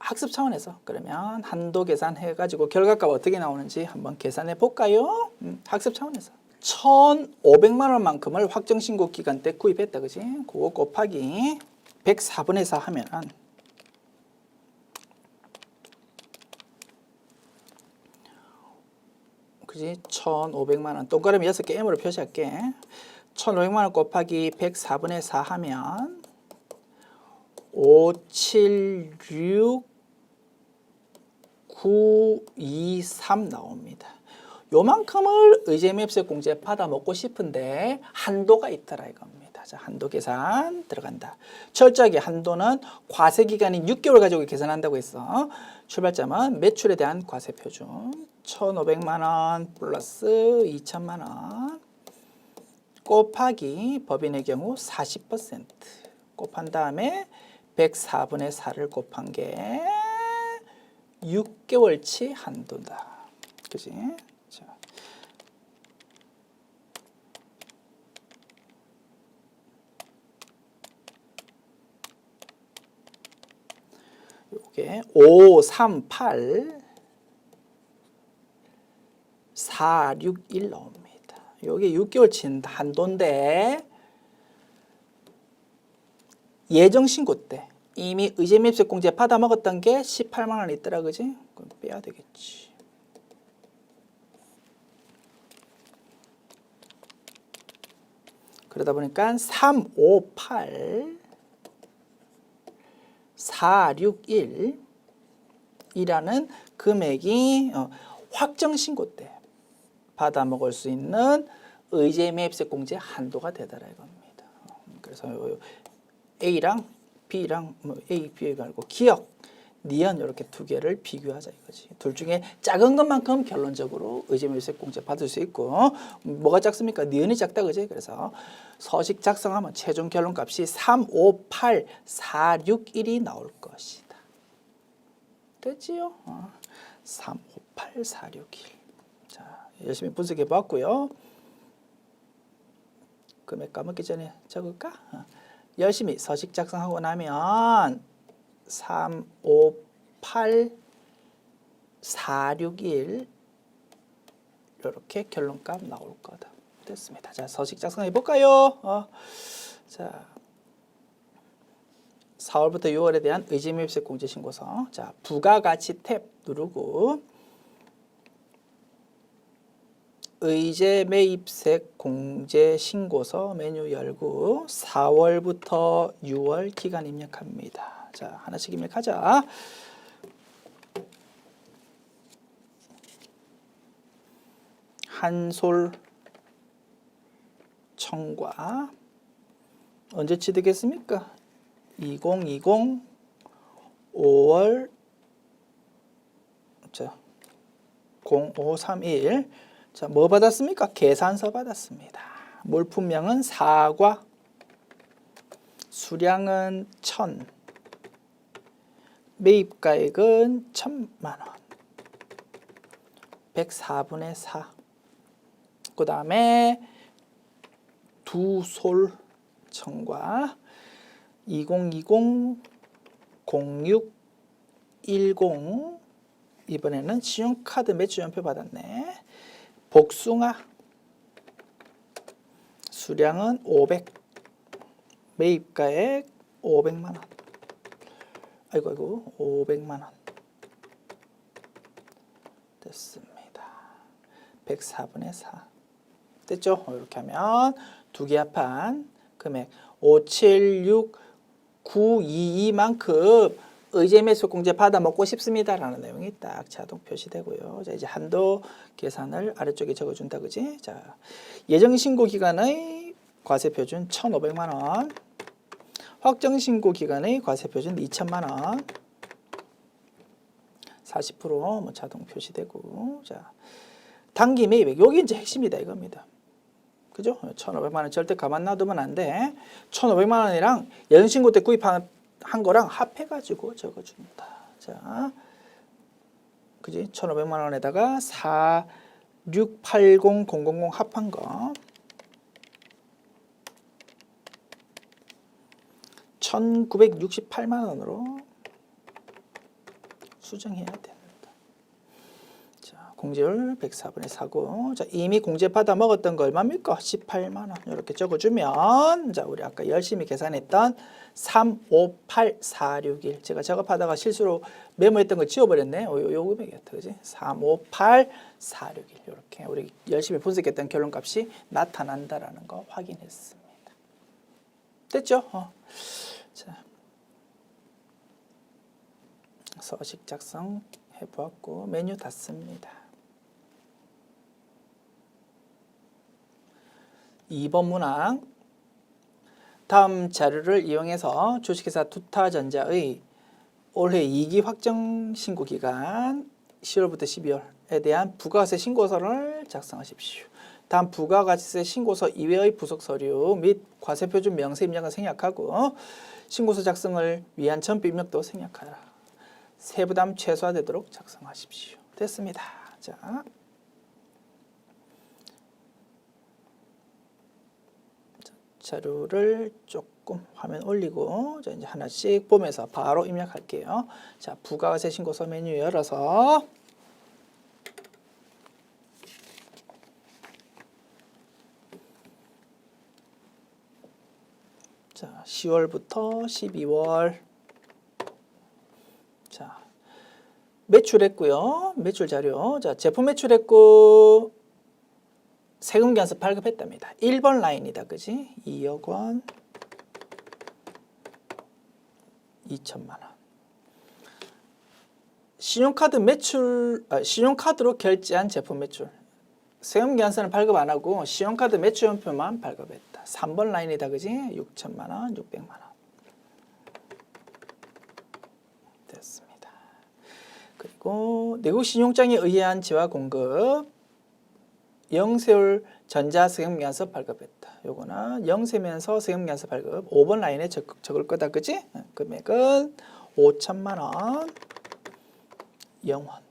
Speaker 1: 학습 차원에서 그러면 한도 계산해 가지고 결과값 어떻게 나오는지 한번 계산해 볼까요? 학습 차원에서 1,500만 원만큼을 확정 신고 기간 때 구입했다. 그지? 그거 곱하기 104분의 4 하면 그지? 1,500만 원. 동그라미 6개 M으로 표시할게. 1,500만 원 곱하기 104분의 4 하면 576 923 나옵니다. 요만큼을 의제매입세 공제 받아 먹고 싶은데 한도가 있더라 이겁니다. 자, 한도 계산 들어간다. 철저하게 한도는 과세 기간인 6개월 가지고 계산한다고 했어. 출발점은 매출에 대한 과세 표준 1,500만 원 플러스 2,000만 원 곱하기 법인의 경우 40% 곱한 다음에 104분의 4를 곱한 게 6개월치 한도다. 그지? 자. 요게 538 461 나옵니다. 요게 6개월치 한도인데 예정 신고 때 이미 의제매입세 공제 받아 먹었던 게 18만 원 있더라. 그지? 그럼 빼야 되겠지. 그러다 보니까 358 461 이라는 금액이 확정 신고 때 받아 먹을 수 있는 의제매입세 공제 한도가 되더라 이겁니다. 그래서 A랑 B랑 A, B 말고 기억, 니은 이렇게 두 개를 비교하자 이거지. 둘 중에 작은 것만큼 결론적으로 의제매입세 공제 받을 수 있고 뭐가 작습니까? 니은이 작다 그지? 그래서 서식 작성하면 최종 결론값이 358461이 나올 것이다. 됐지요? 358461. 자, 열심히 분석해 봤고요. 금액 까먹기 전에 적을까? 열심히 서식 작성하고 나면 358 461 이렇게 결론값 나올 거다. 됐습니다. 자, 서식 작성해 볼까요? 자, 4월부터 6월에 대한 의제매입세 공제 신고서. 자, 부가가치 탭 누르고 의제매입세 공제 신고서 메뉴 열고 4월부터 6월 기간 입력합니다. 자, 하나씩 입력하자. 한솔 청과 언제 취득했습니까? 2020 5월 자 0531 자, 뭐 받았습니까? 계산서 받았습니다. 물품명은 사과, 수량은 1000, 매입가액은 1000만 원. 104분의 4. 그 다음에 두솔청과 2020-06-10 이번에는 신용카드 매출연표 받았네. 복숭아 수량은 500, 매입가액 500만 원. 아이고 500만 원 됐습니다. 104분의 4 됐죠? 이렇게 하면 두 개 합한 금액 576922만큼 의제 매수 공제 받아 먹고 싶습니다라는 내용이 딱 자동 표시되고요. 자, 이제 한도 계산을 아래쪽에 적어준다, 그지? 자, 예정 신고 기간의 과세 표준 1,500만 원, 확정 신고 기간의 과세 표준 2,000만 원, 40% 뭐 자동 표시되고, 자, 단기 매입액 여기 이제 핵심이다 이겁니다. 그죠? 1,500만 원 절대 가만 놔두면 안 돼. 1,500만 원이랑 예정 신고 때 구입한 거랑 합해가지고 적어준다. 자, 그지? 1,500만 원에다가 4680000 합한 거 1,968만 원으로 수정해야 됩니다. 자, 공제율 104분의 4고, 자, 이미 공제 받아 먹었던 거 얼마입니까? 18만 원. 이렇게 적어주면, 자, 우리 아까 열심히 계산했던 358461. 제가 작업하다가 실수로 메모했던 거 지워버렸네. 요 금액이었다, 그지? 358461. 이렇게 우리 열심히 분석했던 결론값이 나타난다라는 거 확인했습니다. 됐죠? 자, 서식 작성 해보았고 메뉴 닫습니다. 2번 문항. 다음 자료를 이용해서 주식회사 두타전자의 올해 2기 확정 신고 기간 10월부터 12월에 대한 부가세 신고서를 작성하십시오. 다음 부가가치세 신고서 이외의 부속 서류 및 과세표준 명세 입력을 생략하고 신고서 작성을 위한 전부 입력도 생략하라. 세부담 최소화되도록 작성하십시오. 됐습니다. 자, 자료를 조금 화면 올리고 자, 이제 하나씩 보면서 바로 입력할게요. 자, 부가세 신고서 메뉴 열어서 자, 10월부터 12월 자, 매출했고요. 매출 자료. 자, 제품 매출했고 세금 견습 발급했답니다. 1번 라인이다. 그지? 2억 원 2천만 원. 신용카드 매출 신용카드로 결제한 제품 매출. 세금 계산서는 발급 안 하고 신용카드 매출연표만 발급했다. 3번 라인이다. 그지? 6천만 원, 600만 원. 됐습니다. 그리고 내국 신용장에 의한 지화 공급 영세율 전자세금계산서 발급했다. 요거는 영세면서 세금계산서 발급 5번 라인에 적을 거다. 그지? 금액은 5천만 원 0원.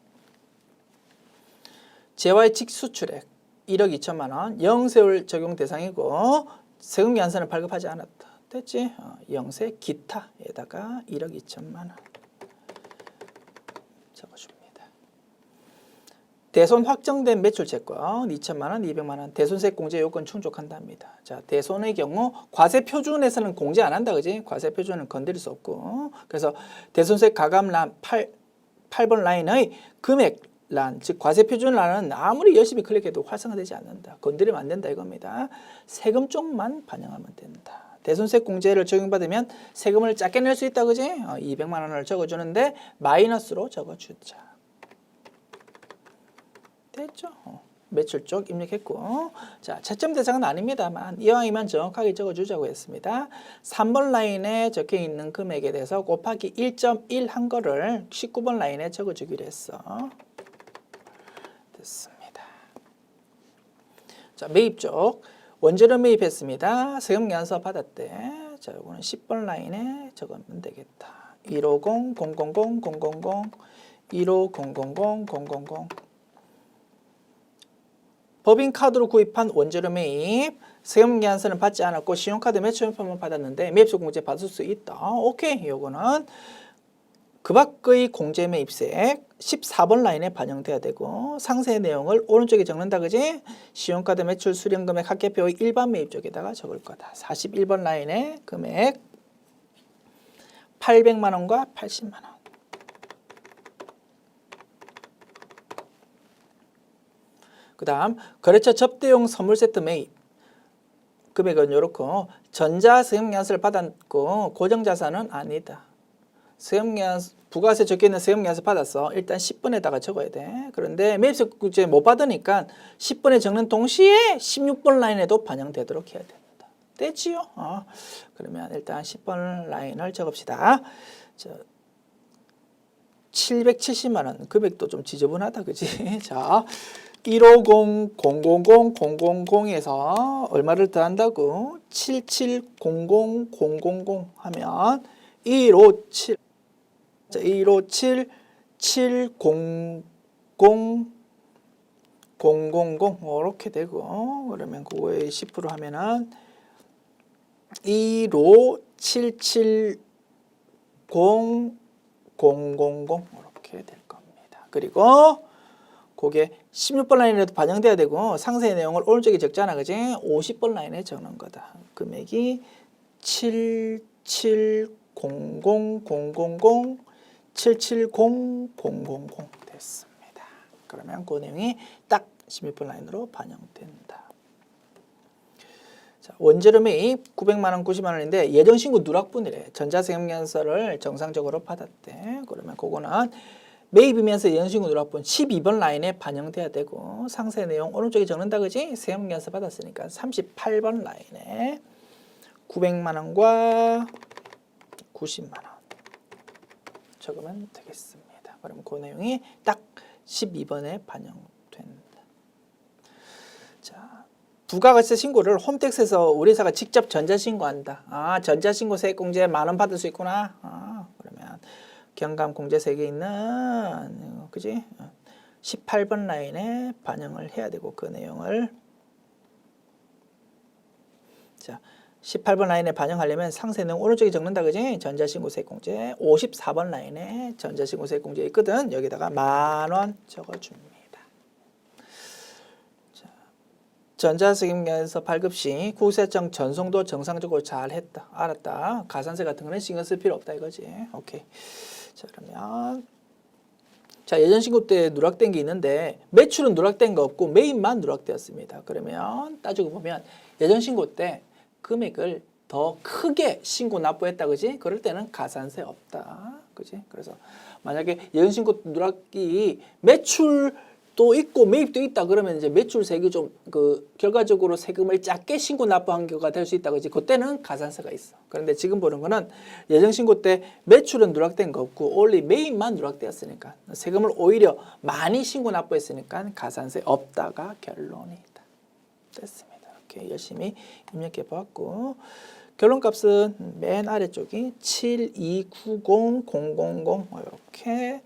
Speaker 1: 재화의 직수출액 1억 2천만 원. 영세율 적용 대상이고 세금계산서는 발급하지 않았다. 됐지? 영세 기타에다가 1억 2천만 원 적어줍니다. 대손 확정된 매출 채권 2천만 원, 200만 원 대손세 공제 요건 충족한답니다. 자, 대손의 경우 과세 표준에서는 공제 안 한다. 그지? 과세 표준은 건드릴 수 없고. 그래서 대손세 가감란 8번 라인의 금액란, 즉 과세 표준란은 아무리 열심히 클릭해도 활성화되지 않는다. 건드리면 안 된다 이겁니다. 세금 쪽만 반영하면 된다. 대손세 공제를 적용받으면 세금을 작게 낼 수 있다. 그지? 200만 원을 적어주는데 마이너스로 적어주자. 됐죠? 매출 쪽 입력했고, 자, 채점 대상은 아닙니다만 이왕이면 정확하게 적어주자고 했습니다. 3번 라인에 적혀있는 금액에 대해서 곱하기 1.1 한 거를 19번 라인에 적어주기로 했어. 됐습니다. 자, 매입 쪽 원재료 매입했습니다. 세금계산서 받았대. 자, 요거는 10번 라인에 적으면 되겠다. 150 000 000 150 000 000 법인카드로 구입한 원재료 매입 세금계산서는 받지 않았고 신용카드 매출표만 받았는데 매입소 공제 받을 수 있다. 오케이. 요거는 그 밖의 공제 매입세액 14번 라인에 반영돼야 되고 상세 내용을 오른쪽에 적는다. 그지? 신용카드 매출 수령금액 합계표의 일반 매입 쪽에다가 적을 거다. 41번 라인에 금액 800만 원과 80만 원. 그 다음 거래처 접대용 선물 세트 매입 금액은 이렇고 전자세금계산서를 받았고 고정자산은 아니다. 부가세 적혀있는 세금계산서 받았어. 일단 10번에다가 적어야 돼. 그런데 매입세 공제 못 받으니까 10번에 적는 동시에 16번 라인에도 반영되도록 해야 된다. 됐지요? 그러면 일단 10번 라인을 적읍시다. 770만 원 금액도 좀 지저분하다. 그지? 자, 150 000 000에서 얼마를 더한다고? 7700 000 하면 157 157 700 000 이렇게 되고 그러면 그거에 10% 하면은 15770 000 이렇게 될 겁니다. 그리고 그게 16번 라인에도 반영돼야 되고 상세 내용을 오른쪽에 적잖아. 그지? 50번 라인에 적는 거다. 금액이 7700 000 770 000 됐습니다. 그러면 그 내용이 딱 16번 라인으로 반영된다. 자, 원재료 매입 900만 원, 90만 원인데 예정신고 누락분이래. 전자세금계산서를 정상적으로 받았대. 그러면 그거는 매입이면서 예정신고 누락분 12번 라인에 반영돼야 되고 상세 내용 오른쪽에 적는다. 그지? 세금계산서 받았으니까 38번 라인에 900만 원과 90만 원 적으면 되겠습니다. 그럼 그 내용이 딱 12번에 반영된다. 자, 부가가치세 신고를 홈택스에서 우리 회사가 직접 전자신고한다. 전자신고 세액공제 만 원 받을 수 있구나. 그러면 경감공제세액에 있는 그지? 18번 라인에 반영을 해야 되고 그 내용을 자 18번 라인에 반영하려면 상세 내용 오른쪽에 적는다. 그지? 전자신고세액공제 54번 라인에 전자신고세액공제 있거든. 여기다가 만 원 적어줍니다. 자, 전자세금계산서 발급 시 국세청 전송도 정상적으로 잘 했다. 알았다. 가산세 같은 거는 신경 쓸 필요 없다 이거지. 오케이. 자, 그러면 자, 예전신고 때 누락된 게 있는데 매출은 누락된 거 없고 매입만 누락되었습니다. 그러면 따지고 보면 예전신고 때 금액을 더 크게 신고 납부했다. 그지? 그럴 때는 가산세 없다. 그지? 그래서 만약에 예전신고 누락이 매출도 있고 매입도 있다 그러면 이제 매출세액이 좀 결과적으로 세금을 작게 신고 납부한 경우가 될 수 있다. 그지? 그때는 가산세가 있어. 그런데 지금 보는 거는 예정신고 때 매출은 누락된 거 없고 only 매입만 누락되었으니까 세금을 오히려 많이 신고 납부했으니까 가산세 없다가 결론이다. 됐습니다. 이렇게 열심히 입력해 보았고 결론값은 맨 아래쪽이 7290000 이렇게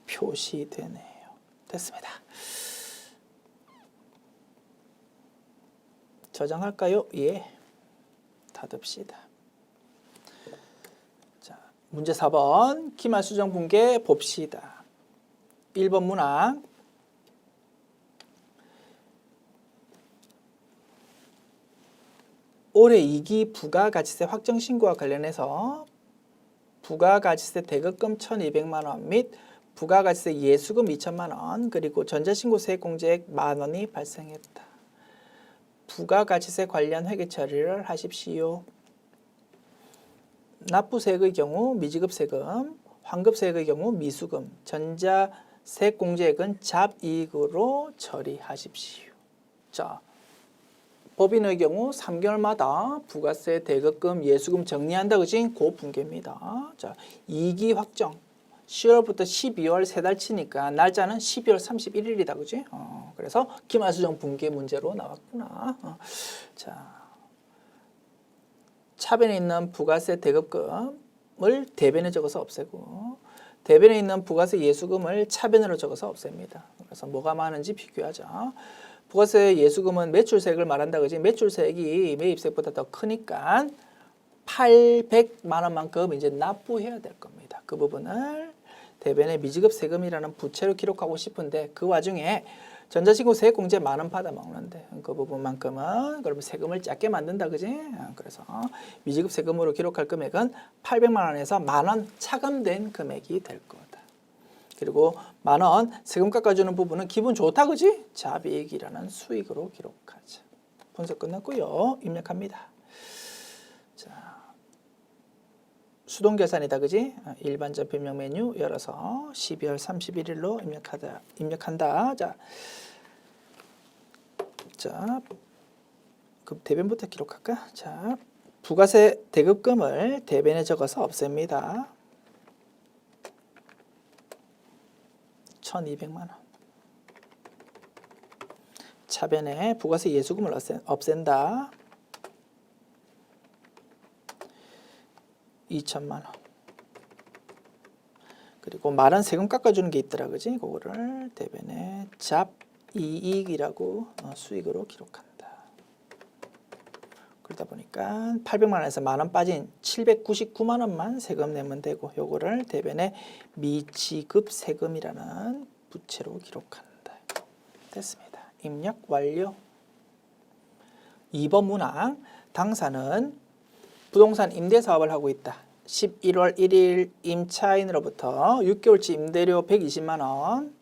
Speaker 1: 표시되네요. 됐습니다. 저장할까요? 예. 닫읍시다. 자, 문제 4번 기말 수정 분계 봅시다. 1번 문항 올해 2기 부가가치세 확정신고와 관련해서 부가가치세 대급금 1,200만 원 및 부가가치세 예수금 2천만 원 그리고 전자신고 세액공제액 만 원이 발생했다. 부가가치세 관련 회계 처리를 하십시오. 납부세액의 경우 미지급세금, 환급세액의 경우 미수금, 전자세액공제액은 잡이익으로 처리하십시오. 자, 법인의 경우 3개월마다 부가세, 대급금, 예수금 정리한다. 그지? 그 분계입니다. 자, 2기 확정. 10월부터 12월 3달 치니까 날짜는 12월 31일이다. 그지? 그래서 기말수정 분계 문제로 나왔구나. 자, 차변에 있는 부가세 대급금을 대변에 적어서 없애고 대변에 있는 부가세 예수금을 차변으로 적어서 없앱니다. 그래서 뭐가 많은지 비교하죠. 부가세 예수금은 매출세액을 말한다 그지? 매출세액이 매입세액보다 더 크니까 800만 원만큼 이제 납부해야 될 겁니다. 그 부분을 대변에 미지급 세금이라는 부채로 기록하고 싶은데 그 와중에 전자신고 세액공제 10,000원 받아먹는데 그 부분만큼은 그러면 세금을 작게 만든다 그지? 그래서 미지급 세금으로 기록할 금액은 800만 원에서 10,000원 차감된 금액이 될 거다. 그리고 10,000원 세금 깎아주는 부분은 기분 좋다 그지? 자비익이라는 수익으로 기록하자. 분석 끝났고요. 입력합니다. 자, 수동 계산이다 그지? 일반 전표명 메뉴 열어서 12월 31일로 입력한다. 자, 그 대변부터 기록할까? 자, 부가세 대급금을 대변에 적어서 없앱니다. 1,200만 원. 차변에 부가세 예수금을 없앤다. 2,000만 원. 그리고 말은 세금 깎아주는 게 있더라 그지? 그거를 대변에 잡이익이라고 수익으로 기록한다. 그러다 보니까 800만 원에서 10,000원 빠진 799만 원만 세금 내면 되고 요거를 대변에 미지급 세금이라는 부채로 기록한다. 됐습니다. 입력 완료. 2번 문항. 당사는 부동산 임대 사업을 하고 있다. 11월 1일 임차인으로부터 6개월치 임대료 120만 원,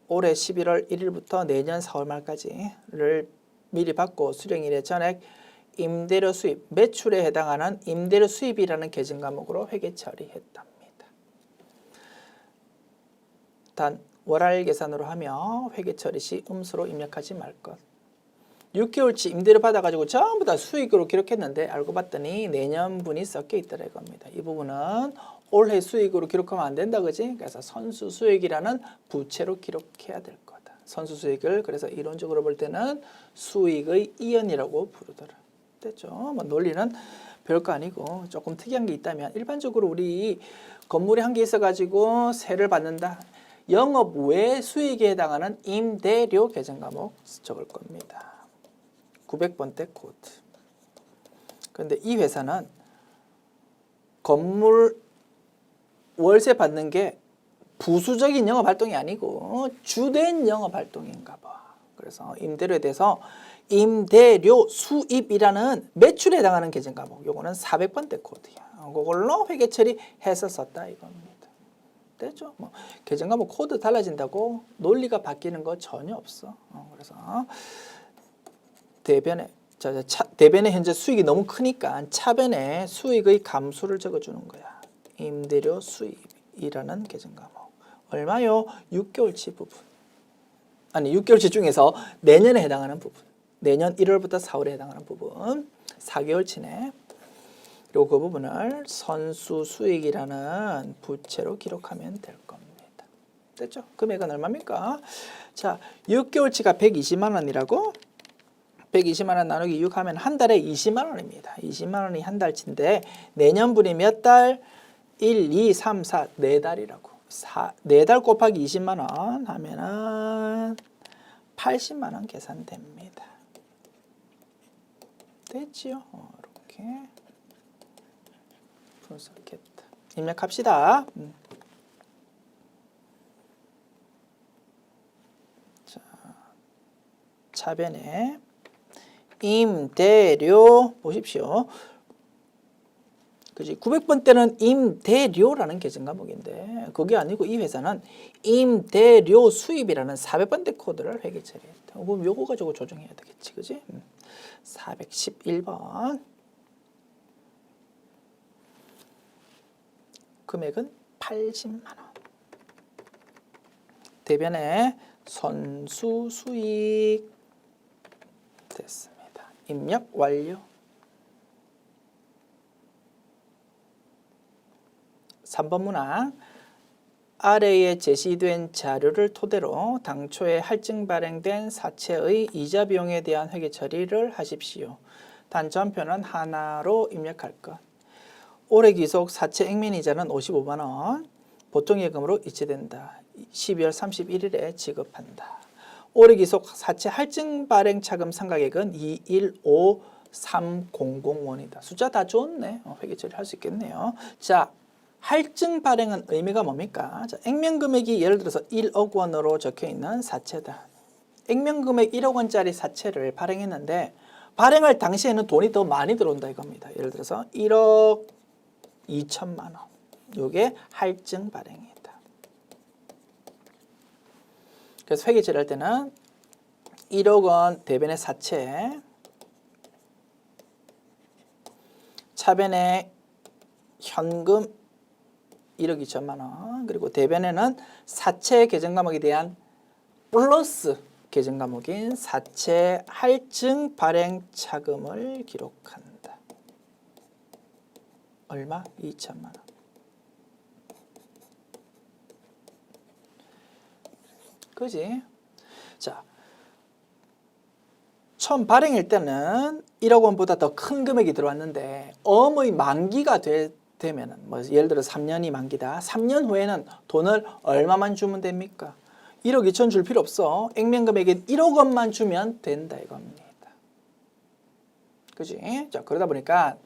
Speaker 1: 올해 11월 1일부터 내년 4월 말까지를 미리 받고 수령일에 전액 임대료 수입, 매출에 해당하는 임대료 수입이라는 계정 과목으로 회계 처리했답니다. 단 월할 계산으로 하며 회계 처리 시 음수로 입력하지 말 것. 6개월치 임대료 받아가지고 전부 다 수익으로 기록했는데 알고 봤더니 내년분이 섞여 있더라 이겁니다. 이 부분은 올해 수익으로 기록하면 안 된다 그지? 그래서 선수 수익이라는 부채로 기록해야 될 거다. 선수 수익을 그래서 이론적으로 볼 때는 수익의 이연이라고 부르더라. 됐죠? 뭐 논리는 별거 아니고 조금 특이한 게 있다면 일반적으로 우리 건물에 한 개 있어가지고 세를 받는다. 영업 외 수익에 해당하는 임대료 계정 과목 적을 겁니다. 900번대 코드. 그런데 이 회사는 건물 월세 받는 게 부수적인 영업 활동이 아니고 주된 영업 활동인가 봐. 그래서 임대료에 대해서 임대료 수입이라는 매출에 해당하는 계정 과목. 요거는 400번대 코드야. 그걸로 회계 처리해서 썼다 이겁니다. 됐죠? 뭐 계정 과목 코드 달라진다고 논리가 바뀌는 거 전혀 없어. 그래서 대변에 현재 수익이 너무 크니까 차변에 수익의 감수를 적어주는 거야. 임대료 수입이라는 계정 과목. 얼마요? 6개월치 부분. 아니 6개월치 중에서 내년에 해당하는 부분. 내년 1월부터 4월에 해당하는 부분. 4개월치네. 그리고 그 부분을 선수 수익이라는 부채로 기록하면 될 겁니다. 됐죠? 금액은 얼마입니까? 자, 6개월치가 120만 원이라고? 120만 원 나누기 6 하면 한 달에 20만 원입니다. 20만 원이 한 달치인데 내년분이 몇 달? 1, 2, 3, 4, 4달이라고. 4달 곱하기 20만 원 하면은 80만 원 계산됩니다. 됐지요? 이렇게 분석했다. 입력합시다. 자, 차변에 임대료 보십시오. 그지? 900번대는 임대료라는 계정 과목인데 그게 아니고 이 회사는 임대료 수입이라는 400번대 코드를 회계 처리했다. 그럼 요거 가지고 조정해야 되겠지, 그지? 411번 금액은 80만 원. 대변에 선수 수익 됐습니다. 입력 완료. 3번 문항. 아래에 제시된 자료를 토대로 당초에 할증 발행된 사채의 이자 비용에 대한 회계 처리를 하십시오. 반전표는 하나로 입력할 것. 올해 기속 사채 액면이자는 55만 원. 보통예금으로 이체된다. 12월 31일에 지급한다. 올해 기속 사채 할증 발행 차금 상각액은 215300원이다. 숫자 다 좋네. 회계 처리할 수 있겠네요. 자, 할증 발행은 의미가 뭡니까? 자, 액면 금액이 예를 들어서 1억 원으로 적혀 있는 사채다. 액면 금액 1억 원짜리 사채를 발행했는데 발행할 당시에는 돈이 더 많이 들어온다 이겁니다. 예를 들어서 1억 2천만 원. 이게 할증 발행이다. 그래서 회계 처리할 때는 1억 원 대변의 사채, 차변의 현금 1억 2천만 원, 그리고 대변에는 사채 계정 과목에 대한 플러스 계정 과목인 사채 할증 발행 차금을 기록한다. 얼마? 2천만 원. 그지? 자, 처음 발행일 때는 1억 원보다 더 큰 금액이 들어왔는데 어머니 만기가 되면은 뭐 예를 들어 3년이 만기다. 3년 후에는 돈을 얼마만 주면 됩니까? 1억 2천 줄 필요 없어. 액면 금액인 1억 원만 주면 된다 이겁니다. 그지? 자, 그러다 보니까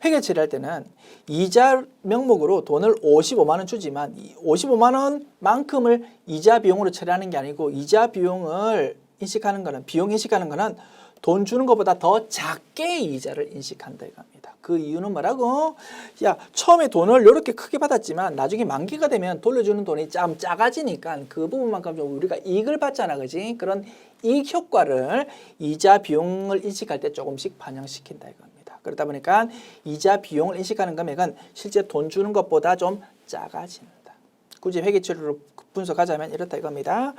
Speaker 1: 회계 처리할 때는 이자 명목으로 돈을 55만 원 주지만 55만 원만큼을 이자 비용으로 처리하는 게 아니고 이자 비용을 인식하는 거는 비용 인식하는 거는 돈 주는 것보다 더 작게 이자를 인식한다 이겁니다. 그 이유는 뭐라고? 야, 처음에 돈을 이렇게 크게 받았지만 나중에 만기가 되면 돌려주는 돈이 좀 작아지니까 그 부분만큼 좀 우리가 이익을 받잖아, 그지? 그런 이익 효과를 이자 비용을 인식할 때 조금씩 반영시킨다 이겁니다. 그러다 보니까 이자 비용을 인식하는 금액은 실제 돈 주는 것보다 좀 작아진다. 굳이 회계 처리로 분석하자면 이렇다 이겁니다.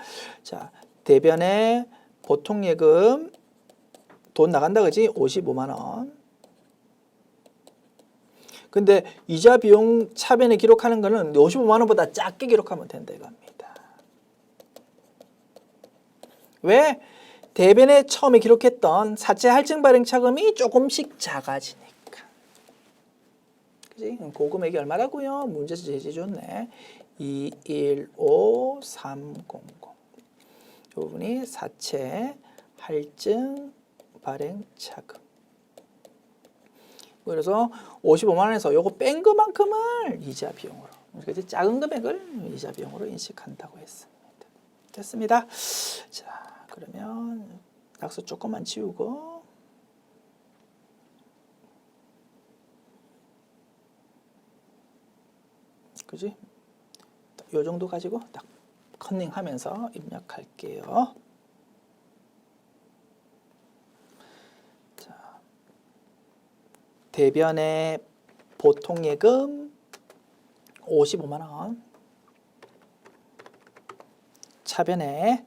Speaker 1: 자, 대변의 보통 예금 돈 나간다 그지? 55만 원. 근데 이자 비용 차변에 기록하는 거는 55만 원보다 작게 기록하면 된다 이겁니다. 왜? 대변에 처음에 기록했던 사채 할증 발행 차금이 조금씩 작아지니까. 그지? 그 금액이 얼마라고요? 문제 제시 좋네. 215300. 이 부분이 사채 할증 발행 차금. 그래서 55만 원에서 요거 뺀 것만큼을 이자 비용으로, 그래서 작은 금액을 이자 비용으로 인식한다고 했습니다. 됐습니다. 자, 그러면 낙서 조금만 지우고 그지? 요 정도 가지고 딱 컨닝하면서 입력할게요. 자, 대변의 보통 예금 55만 원, 차변의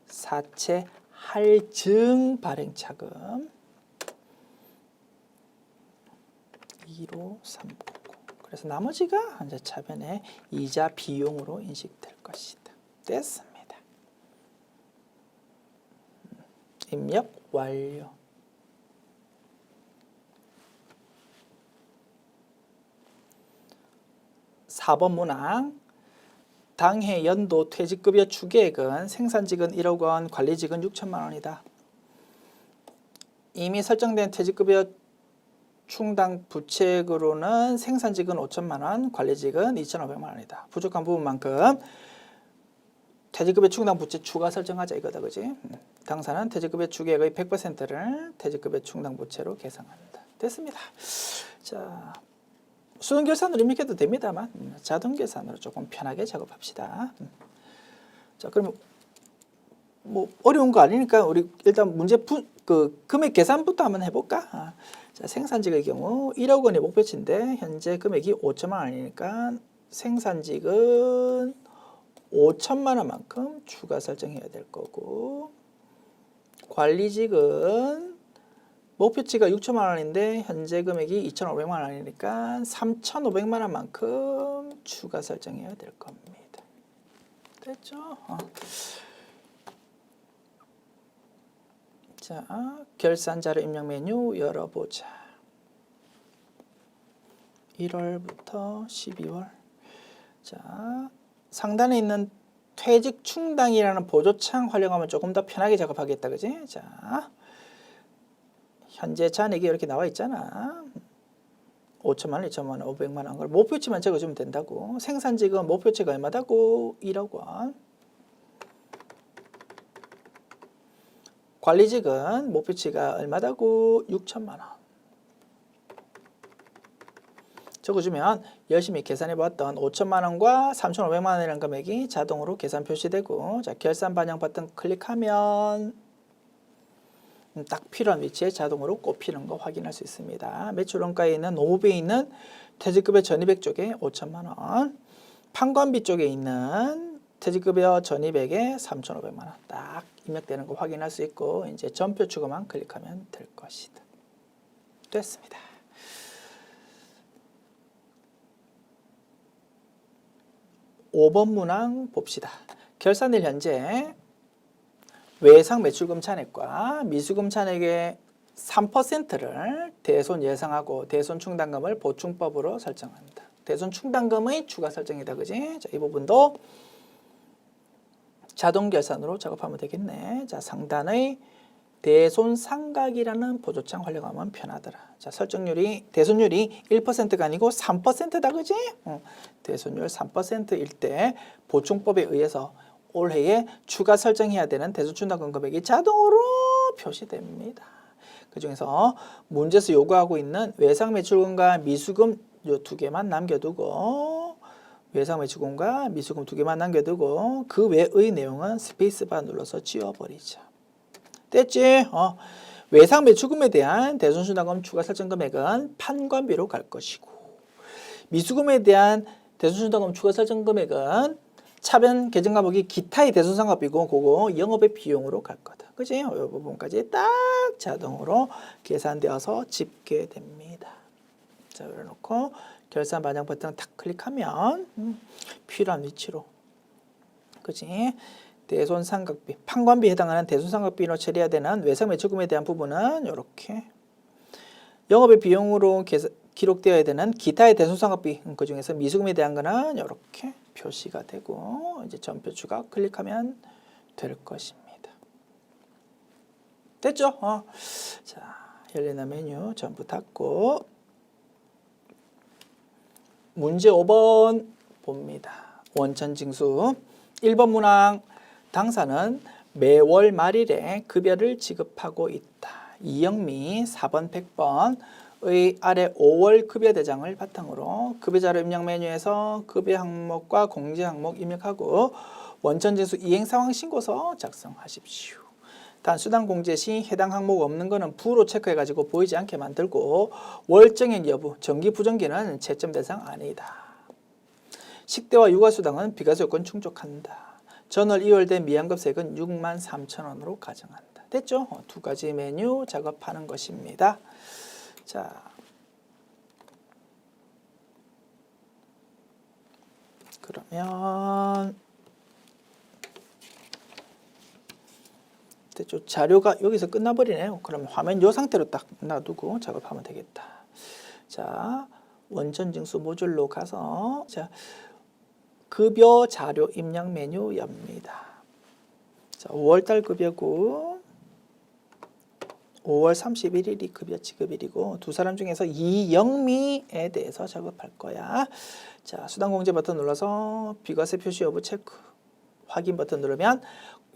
Speaker 1: 사채 할증 발행 차금 15300. 그래서 나머지가 이제 차변의 이자 비용으로 인식될 것이다. 됐습니다. 입력 완료. (4번) 문항. 당해 연도 퇴직급여 추계액은 생산직은 1억 원, 관리직은 6천만 원이다. 이미 설정된 퇴직급여 충당 부채액으로는 생산직은 5천만 원, 관리직은 2,500만 원이다. 부족한 부분만큼 퇴직급여 충당 부채 추가 설정하자 이거다, 그지? 당사는 퇴직급여 추계액의 100%를 퇴직급여 충당 부채로 계산한다. 됐습니다. 자, 수동계산으로 입력해도 됩니다만 자동계산으로 조금 편하게 작업합시다. 자, 그러면 뭐 어려운 거 아니니까 우리 일단 문제 그 금액 계산부터 한번 해볼까? 자, 생산직의 경우 1억 원이 목표치인데 현재 금액이 5천만 원이니까 생산직은 5천만 원만큼 추가 설정해야 될 거고, 관리직은 목표치가 6천만 원인데 현재 금액이 2,500만 원이니까 3,500만 원만큼 추가 설정해야 될 겁니다. 됐죠? 자, 결산 자료 입력 메뉴 열어보자. 1월부터 12월. 자, 상단에 있는 퇴직 충당이라는 보조창 활용하면 조금 더 편하게 작업하겠다, 그지? 자, 현재 잔액이 이렇게 나와 있잖아. 5천만 원, 2천만 원, 500만 원. 걸 목표치만 적어주면 된다고. 생산직은 목표치가 얼마다고? 1억 원. 관리직은 목표치가 얼마다고? 6천만 원. 적어주면 열심히 계산해 보았던 5천만 원과 3,500만 원이라는 금액이 자동으로 계산 표시되고, 자, 결산 반영 버튼 클릭하면 딱 필요한 위치에 자동으로 꼽히는 거 확인할 수 있습니다. 매출 원가에 있는 노무비에 있는 퇴직급여 전입액 쪽에 5천만 원, 판관비 쪽에 있는 퇴직급여 전입액에 3,500만 원 딱 입력되는 거 확인할 수 있고, 이제 전표 추가만 클릭하면 될 것이다. 됐습니다. (5번) 문항 봅시다. 결산일 현재 외상 매출금 잔액과 미수금 잔액의 3%를 대손 예상하고 대손 충당금을 보충법으로 설정합니다. 대손 충당금의 추가 설정이다, 그지? 자, 이 부분도 자동 결산으로 작업하면 되겠네. 자, 상단의 대손 상각이라는 보조창 활용하면 편하더라. 자, 설정률이 대손율이 1%가 아니고 3%다, 그지? 대손율 3%일 때 보충법에 의해서 올해에 추가 설정해야 되는 대손 충당금 금액이 자동으로 표시됩니다. 그 중에서 문제에서 요구하고 있는 외상 매출금과 미수금 요 두 개만 남겨두고, 외상 매출금과 미수금 두 개만 남겨두고 그 외의 내용은 스페이스바 눌러서 지워버리자. 됐지? 외상 매출금에 대한 대손 충당금 추가 설정 금액은 판관비로 갈 것이고, 미수금에 대한 대손 충당금 추가 설정 금액은 차변 계정 과목이 기타의 대손 상각비고, 그거 영업의 비용으로 갈 거다. 그지? 이 부분까지 딱 자동으로 계산되어서 집계됩니다. 자, 그래놓고 결산 반영 버튼 탁 클릭하면 필요한 위치로, 그지? 대손 상각비, 판관비에 해당하는 대손 상각비로 처리해야 되는 외상 매출금에 대한 부분은 이렇게, 영업의 비용으로 기록되어야 되는 기타의 대손 상각비, 그 중에서 미수금에 대한 거는 이렇게 표시가 되고, 이제 전표 추가 클릭하면 될 것입니다. 됐죠? 자, 열리는 메뉴 전부 닫고 문제 5번 봅니다. 원천징수 1번 문항, 당사는 매월 말일에 급여를 지급하고 있다. 이영미 4번 100번의 아래 5월 급여 대장을 바탕으로 급여자료 입력 메뉴에서 급여 항목과 공제 항목 입력하고 원천징수 이행상황 신고서 작성하십시오. 단 수당 공제 시 해당 항목 없는 거는 부로 체크해가지고 보이지 않게 만들고, 월정액 여부, 정기 부정기는 채점 대상 아니다. 식대와 육아수당은 비과세 요건 충족한다. 전월 2월된 미환급세액은 63,000원으로 가정한다. 됐죠? 두 가지 메뉴 작업하는 것입니다. 자, 그러면 됐죠? 자료가 여기서 끝나버리네요. 그러면 화면 이 상태로 딱 놔두고 작업하면 되겠다. 자, 원천징수 모듈로 가서, 자, 급여 자료 입력 메뉴 엽니다. 자, 5월달 급여고 5월 31일이 급여 지급일이고, 두 사람 중에서 이영미에 대해서 작업할 거야. 자, 수당 공제 버튼 눌러서 비과세 표시 여부 체크, 확인 버튼 누르면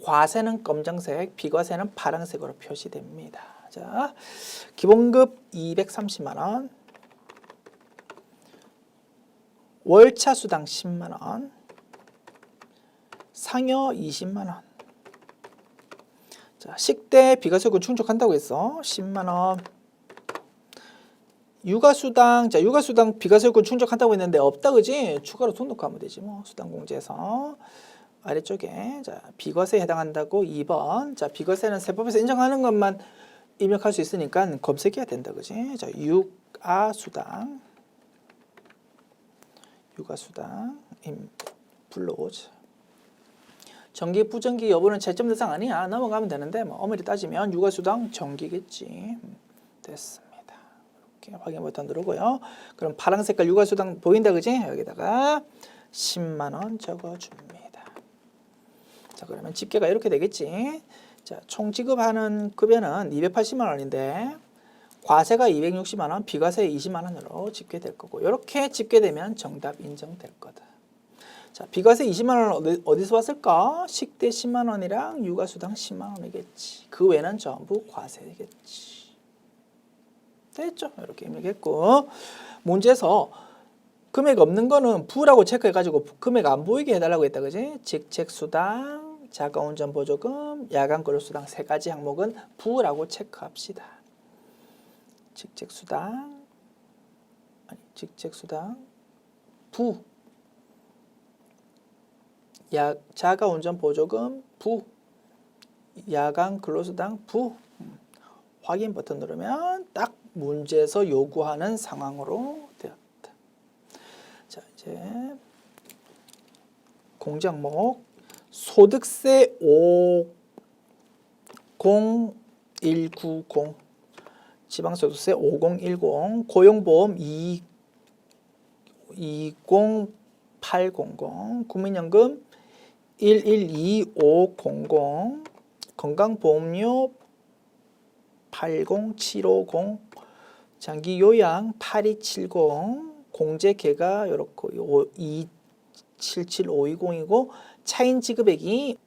Speaker 1: 과세는 검정색, 비과세는 파란색으로 표시됩니다. 자, 기본급 230만 원, 월차 수당 10만 원, 상여 20만 원. 자, 식대 비과세 요건 충족한다고 했어. 10만 원. 육아수당, 자, 육아수당 비과세 요건 충족한다고 했는데 없다, 그지? 추가로 등록하면 되지 뭐. 수당 공제에서 아래쪽에, 자, 비과세에 해당한다고 2번. 자, 비과세는 세법에서 인정하는 것만 입력할 수 있으니까 검색해야 된다, 그지? 자, 육아수당 불러오자. 정기 부정기 여부는 채점 대상 아니야. 넘어가면 되는데 뭐 엄밀히 따지면 육아수당 정기겠지. 됐습니다. 이렇게 확인 버튼 누르고요. 그럼 파란 색깔 육아수당 보인다 그지? 여기다가 10만 원 적어줍니다. 자, 그러면 집계가 이렇게 되겠지. 자, 총 지급하는 급여는 280만 원인데 과세가 260만 원, 비과세 20만 원으로 집계될 거고 이렇게 집계되면 정답 인정될 거다. 자, 비과세 20만 원은 어디서 왔을까? 식대 10만 원이랑 육아수당 10만 원이겠지. 그 외에는 전부 과세겠지. 됐죠? 이렇게 입력했고 문제에서 금액 없는 거는 부라고 체크해가지고 금액 안 보이게 해달라고 했다 그지? 직책수당, 자가운전 보조금, 야간 근로수당 세 가지 항목은 부라고 체크합시다. 직책수당, 부, 자가운전 보조금 부, 야간 근로수당 부. 확인 버튼 누르면 딱 문제에서 요구하는 상황으로 되었다. 자, 이제 공제항목 소득세 50190, 지방소득세 5010, 고용보험 20800, 국민연금 112500, 건강보험료 80750, 장기요양 8270, 공제계가 이렇고 277520이고 차인 지급액이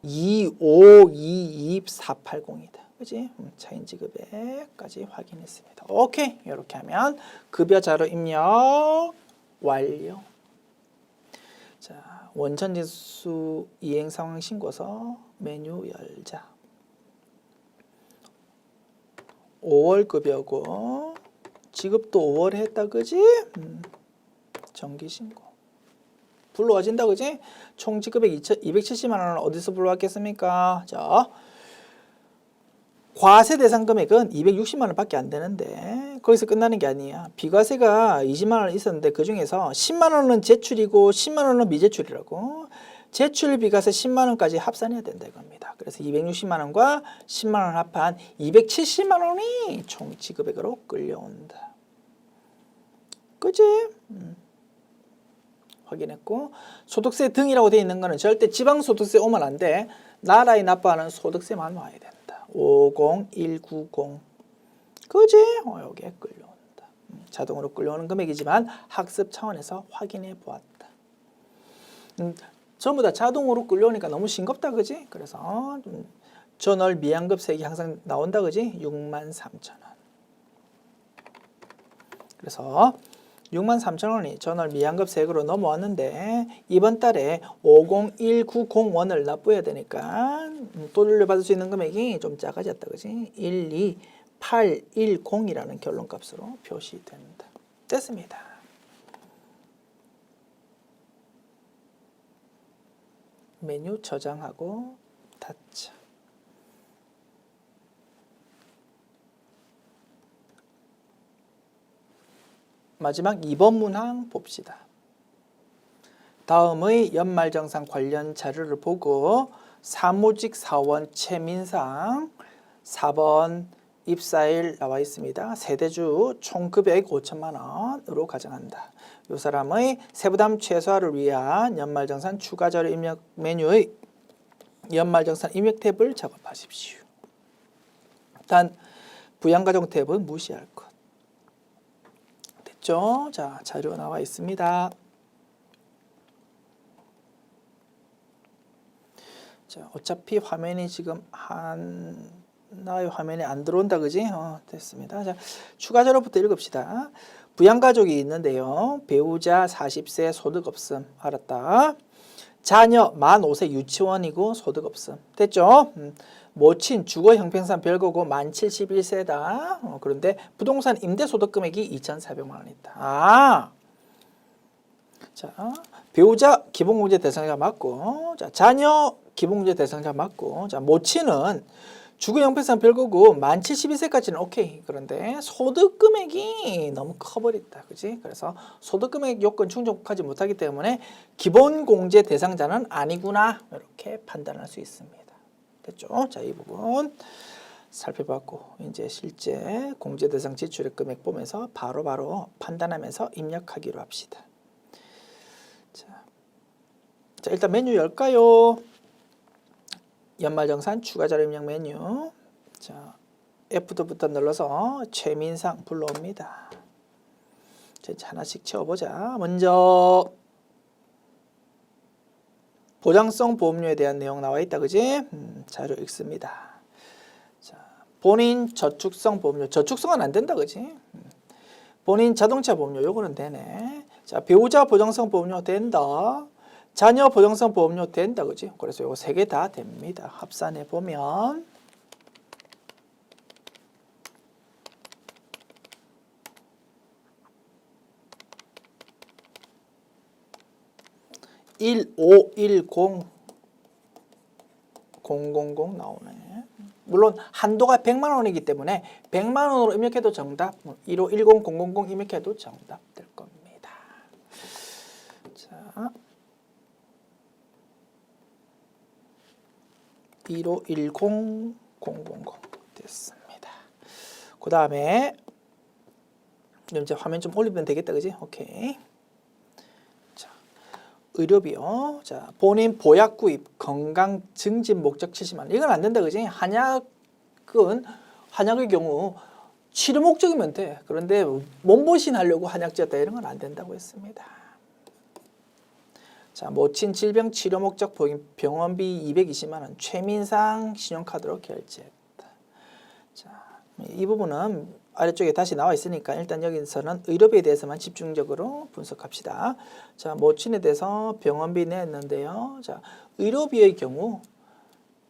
Speaker 1: 2522480이다. 그지? 차인 지급액까지 확인했습니다. 오케이. 이렇게 하면 급여 자료 입력 완료. 자, 원천지수 이행 상황 신고서 메뉴 열자. 5월 급여고 지급도 5월에 했다 그지? 정기 신고. 불러와진다 그지? 총 지급액 270만 원은 어디서 불러왔겠습니까? 자, 과세 대상 금액은 260만 원밖에 안 되는데 거기서 끝나는 게 아니야. 비과세가 20만 원 있었는데 그 중에서 10만 원은 제출이고 10만 원은 미제출이라고. 제출 비과세 10만 원까지 합산해야 된다 이겁니다. 그래서 260만 원과 10만 원 합한 270만 원이 총 지급액으로 끌려온다. 그지? 확인했고 소득세 등이라고 되어 있는 거는 절대 지방소득세 오면 안 돼. 나라에 납부하는 소득세만 와야 된다. 50190. 그지? 여기에 끌려온다. 자동으로 끌려오는 금액이지만 학습 차원에서 확인해 보았다. 전부 다 자동으로 끌려오니까 너무 싱겁다 그지? 그래서 전월 미환급세액이 항상 나온다 그지? 63,000원. 그래서 63,000원이 전월 미환급세액으로 넘어왔는데 이번 달에 50190원을 납부해야 되니까 또 돌려받을 수 있는 금액이 좀 작아졌다 그지? 12810이라는 결론값으로 표시된다. 됐습니다. 메뉴 저장하고 닫자. 마지막 2번 문항 봅시다. 다음의 연말정산 관련 자료를 보고 사무직 사원 최민상 4번 입사일 나와 있습니다. 세대주 총 금액 5천만 원으로 가정한다. 이 사람의 세부담 최소화를 위한 연말정산 추가 자료 입력 메뉴의 연말정산 입력 탭을 작업하십시오. 단 부양가정 탭은 무시할 것. 됐죠? 자, 자료 나와 있습니다. 자, 어차피 화면이 지금 나의 화면에 안 들어온다 그지? 됐습니다. 자, 추가 자료부터 읽읍시다. 부양가족이 있는데요. 배우자 40세 소득 없음. 알았다. 자녀 만 5세 유치원이고 소득 없음. 됐죠? 모친 주거 형평상 별거고 만 71세다. 그런데 부동산 임대 소득 금액이 2,400만 원 있다. 자, 배우자 기본공제 대상자 맞고, 자, 자녀 기본공제 대상자 맞고, 자, 모친은 주거 형편상 별거고 만 72세까지는 오케이. 그런데 소득 금액이 너무 커버렸다. 그지? 그래서 소득 금액 요건 충족하지 못하기 때문에 기본 공제 대상자는 아니구나. 이렇게 판단할 수 있습니다. 됐죠? 자, 이 부분 살펴봤고 이제 실제 공제 대상 지출액 금액 보면서 바로바로 판단하면서 입력하기로 합시다. 자, 일단 메뉴 열까요? 연말정산 추가자료 입력 메뉴. 자, F2부터 눌러서 최민상 불러옵니다. 자, 하나씩 채워보자. 먼저 보장성 보험료에 대한 내용 나와 있다, 그지? 자료 읽습니다. 자, 본인 저축성 보험료, 저축성은 안 된다, 그지? 본인 자동차 보험료, 요거는 되네. 자, 배우자 보장성 보험료 된다. 자녀 보장성 보험료 된다, 그지? 그래서 요거 3개 다 됩니다. 합산해 보면 1510000 나오네. 물론 한도가 100만 원이기 때문에 100만 원으로 입력해도 정답, 1510000 입력해도 정답 될 겁니다. 자, 1510000 됐습니다. 그 다음에 이제 화면 좀 올리면 되겠다, 그지? 오케이. 자, 의료비요. 자, 본인 보약 구입, 건강 증진 목적 70만 원. 이건 안 된다, 그지? 한약의 경우 치료 목적이면 돼. 그런데 몸보신 하려고 한약 지었다 이런 건 안 된다고 했습니다. 자, 모친 질병 치료 목적 병원비 220만 원. 최민상 신용카드로 결제했다. 자, 이 부분은 아래쪽에 다시 나와 있으니까 일단 여기서는 의료비에 대해서만 집중적으로 분석합시다. 자, 모친에 대해서 병원비 냈는데요. 자, 의료비의 경우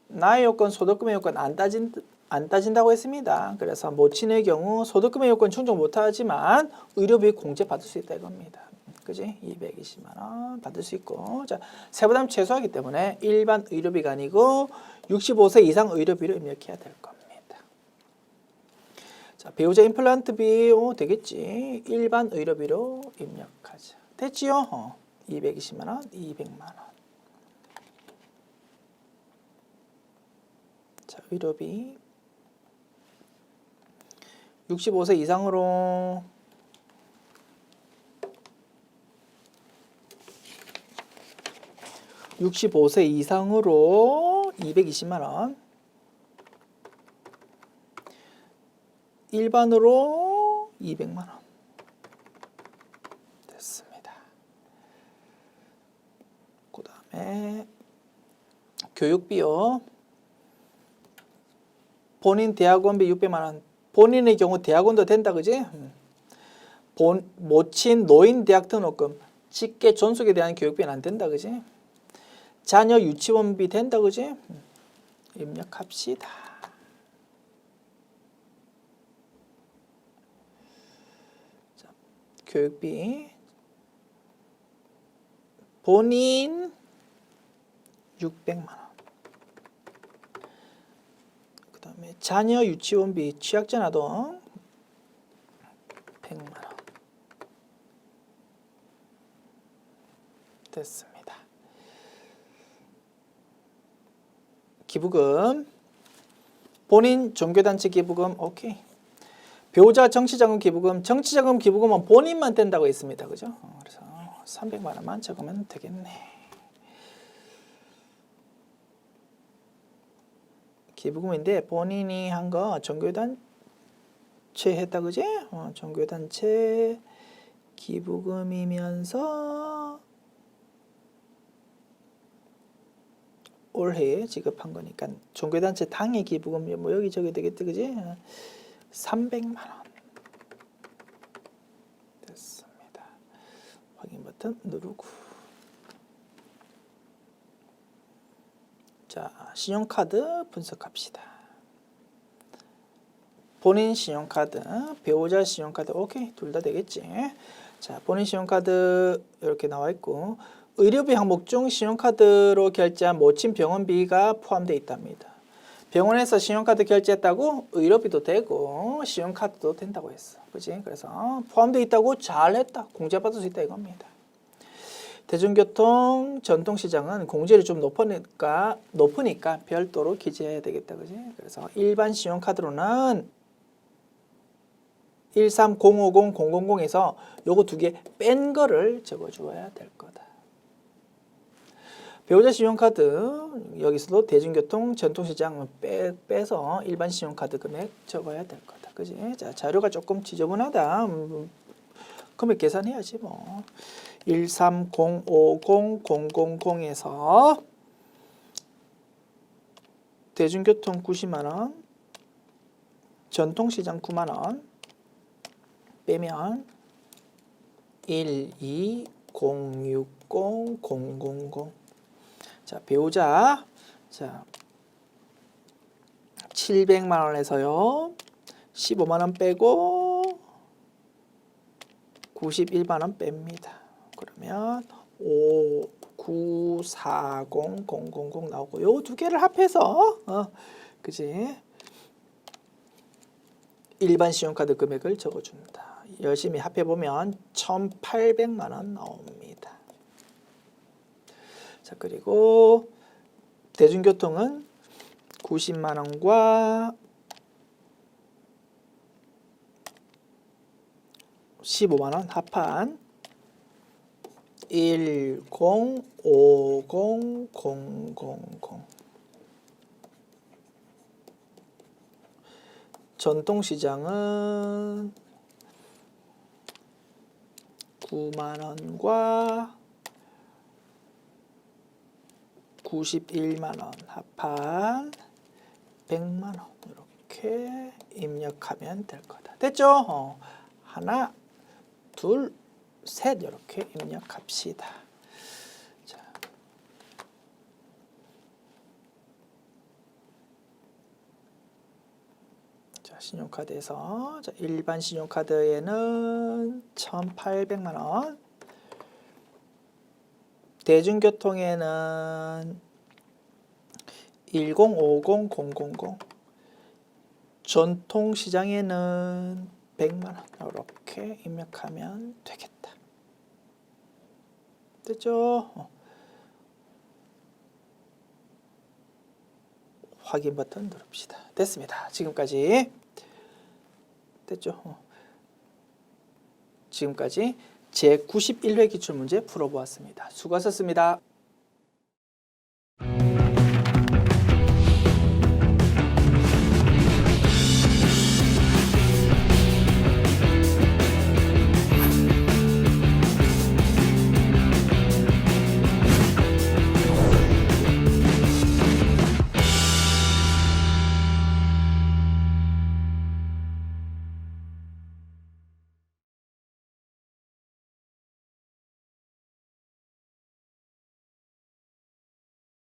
Speaker 1: 나의 요건, 소득금의 요건 안 따진다고 했습니다. 그래서 모친의 경우 소득금의 요건 충족 못하지만 의료비 공제 받을 수 있다 이겁니다. 그지? 220만 원 받을 수 있고, 자, 세부담 최소하기 때문에 일반 의료비가 아니고 65세 이상 의료비로 입력해야 될 겁니다. 자, 배우자 임플란트비 되겠지. 일반 의료비로 입력하자. 됐지요? 220만 원, 200만 원. 자, 의료비 65세 이상으로 65세 이상으로 220만 원. 일반으로 200만 원. 됐습니다. 그 다음에 교육비요. 본인 대학원비 600만 원. 본인의 경우 대학원도 된다, 그지? 모친 노인 대학 등록금, 직계 존속에 대한 교육비는 안 된다, 그지? 자녀 유치원비 된다, 그지? 입력합시다. 자, 교육비 본인 600만 원. 그 다음에 자녀 유치원비 취약전 아동 100만 원. 됐습니다. 기부금, 본인 종교단체 기부금, 오케이. 배우자 정치자금 기부금, 정치자금 기부금은 본인만 된다고 했습니다. 그죠? 그래서 300만 원만 적으면 되겠네. 기부금인데 본인이 한 거 종교단체 했다, 그지? 종교단체 기부금이면서 올해 지급한 거니까 종교단체 당의 기부금 뭐 여기저기 되겠다, 그지? 300만 원. 됐습니다. 확인 버튼 누르고. 자, 신용카드 분석합시다. 본인 신용카드, 배우자 신용카드, 오케이. 둘 다 되겠지. 자, 본인 신용카드 이렇게 나와 있고, 의료비 항목 중 신용카드로 결제한 모친 병원비가 포함되어 있답니다. 병원에서 신용카드 결제했다고 의료비도 되고 신용카드도 된다고 했어. 그지? 그래서 포함되어 있다고 잘했다. 공제받을 수 있다 이겁니다. 대중교통 전통시장은 공제율이 좀 높으니까 별도로 기재해야 되겠다. 그지? 그래서 일반 신용카드로는 13050-000에서 요거 두 개 뺀 거를 적어줘야 될 거다. 배우자 신용카드 여기서도 대중교통 전통시장 빼서 일반 신용카드 금액 적어야 될 거다. 그지? 자, 자료가 조금 지저분하다. 금액 계산해야지 뭐. 13050-000에서 대중교통 90만원, 전통시장 9만원 빼면 12060-000. 자, 배우자. 자, 700만원에서요. 15만원 빼고 91만원 뺍니다. 그러면 5940000 나오고 요 두 개를 합해서 그지? 일반 신용카드 금액을 적어준다. 열심히 합해보면 1800만원 나옵니다. 자, 그리고 대중교통은 90만원과 15만원 합한 1050000. 전통시장은 9만원과 91만원 합한 100만원 이렇게 입력하면 될 거다. 됐죠? 하나, 둘, 셋 이렇게 입력합시다. 자, 신용카드에서 일반 신용카드에는 1,800만원, 대중교통에는 1050000, 전통시장에는 100만원 이렇게 입력하면 되겠다. 됐죠? 확인 버튼 누릅시다. 됐습니다. 지금까지 됐죠? 지금까지 제91회 기출문제 풀어보았습니다. 수고하셨습니다.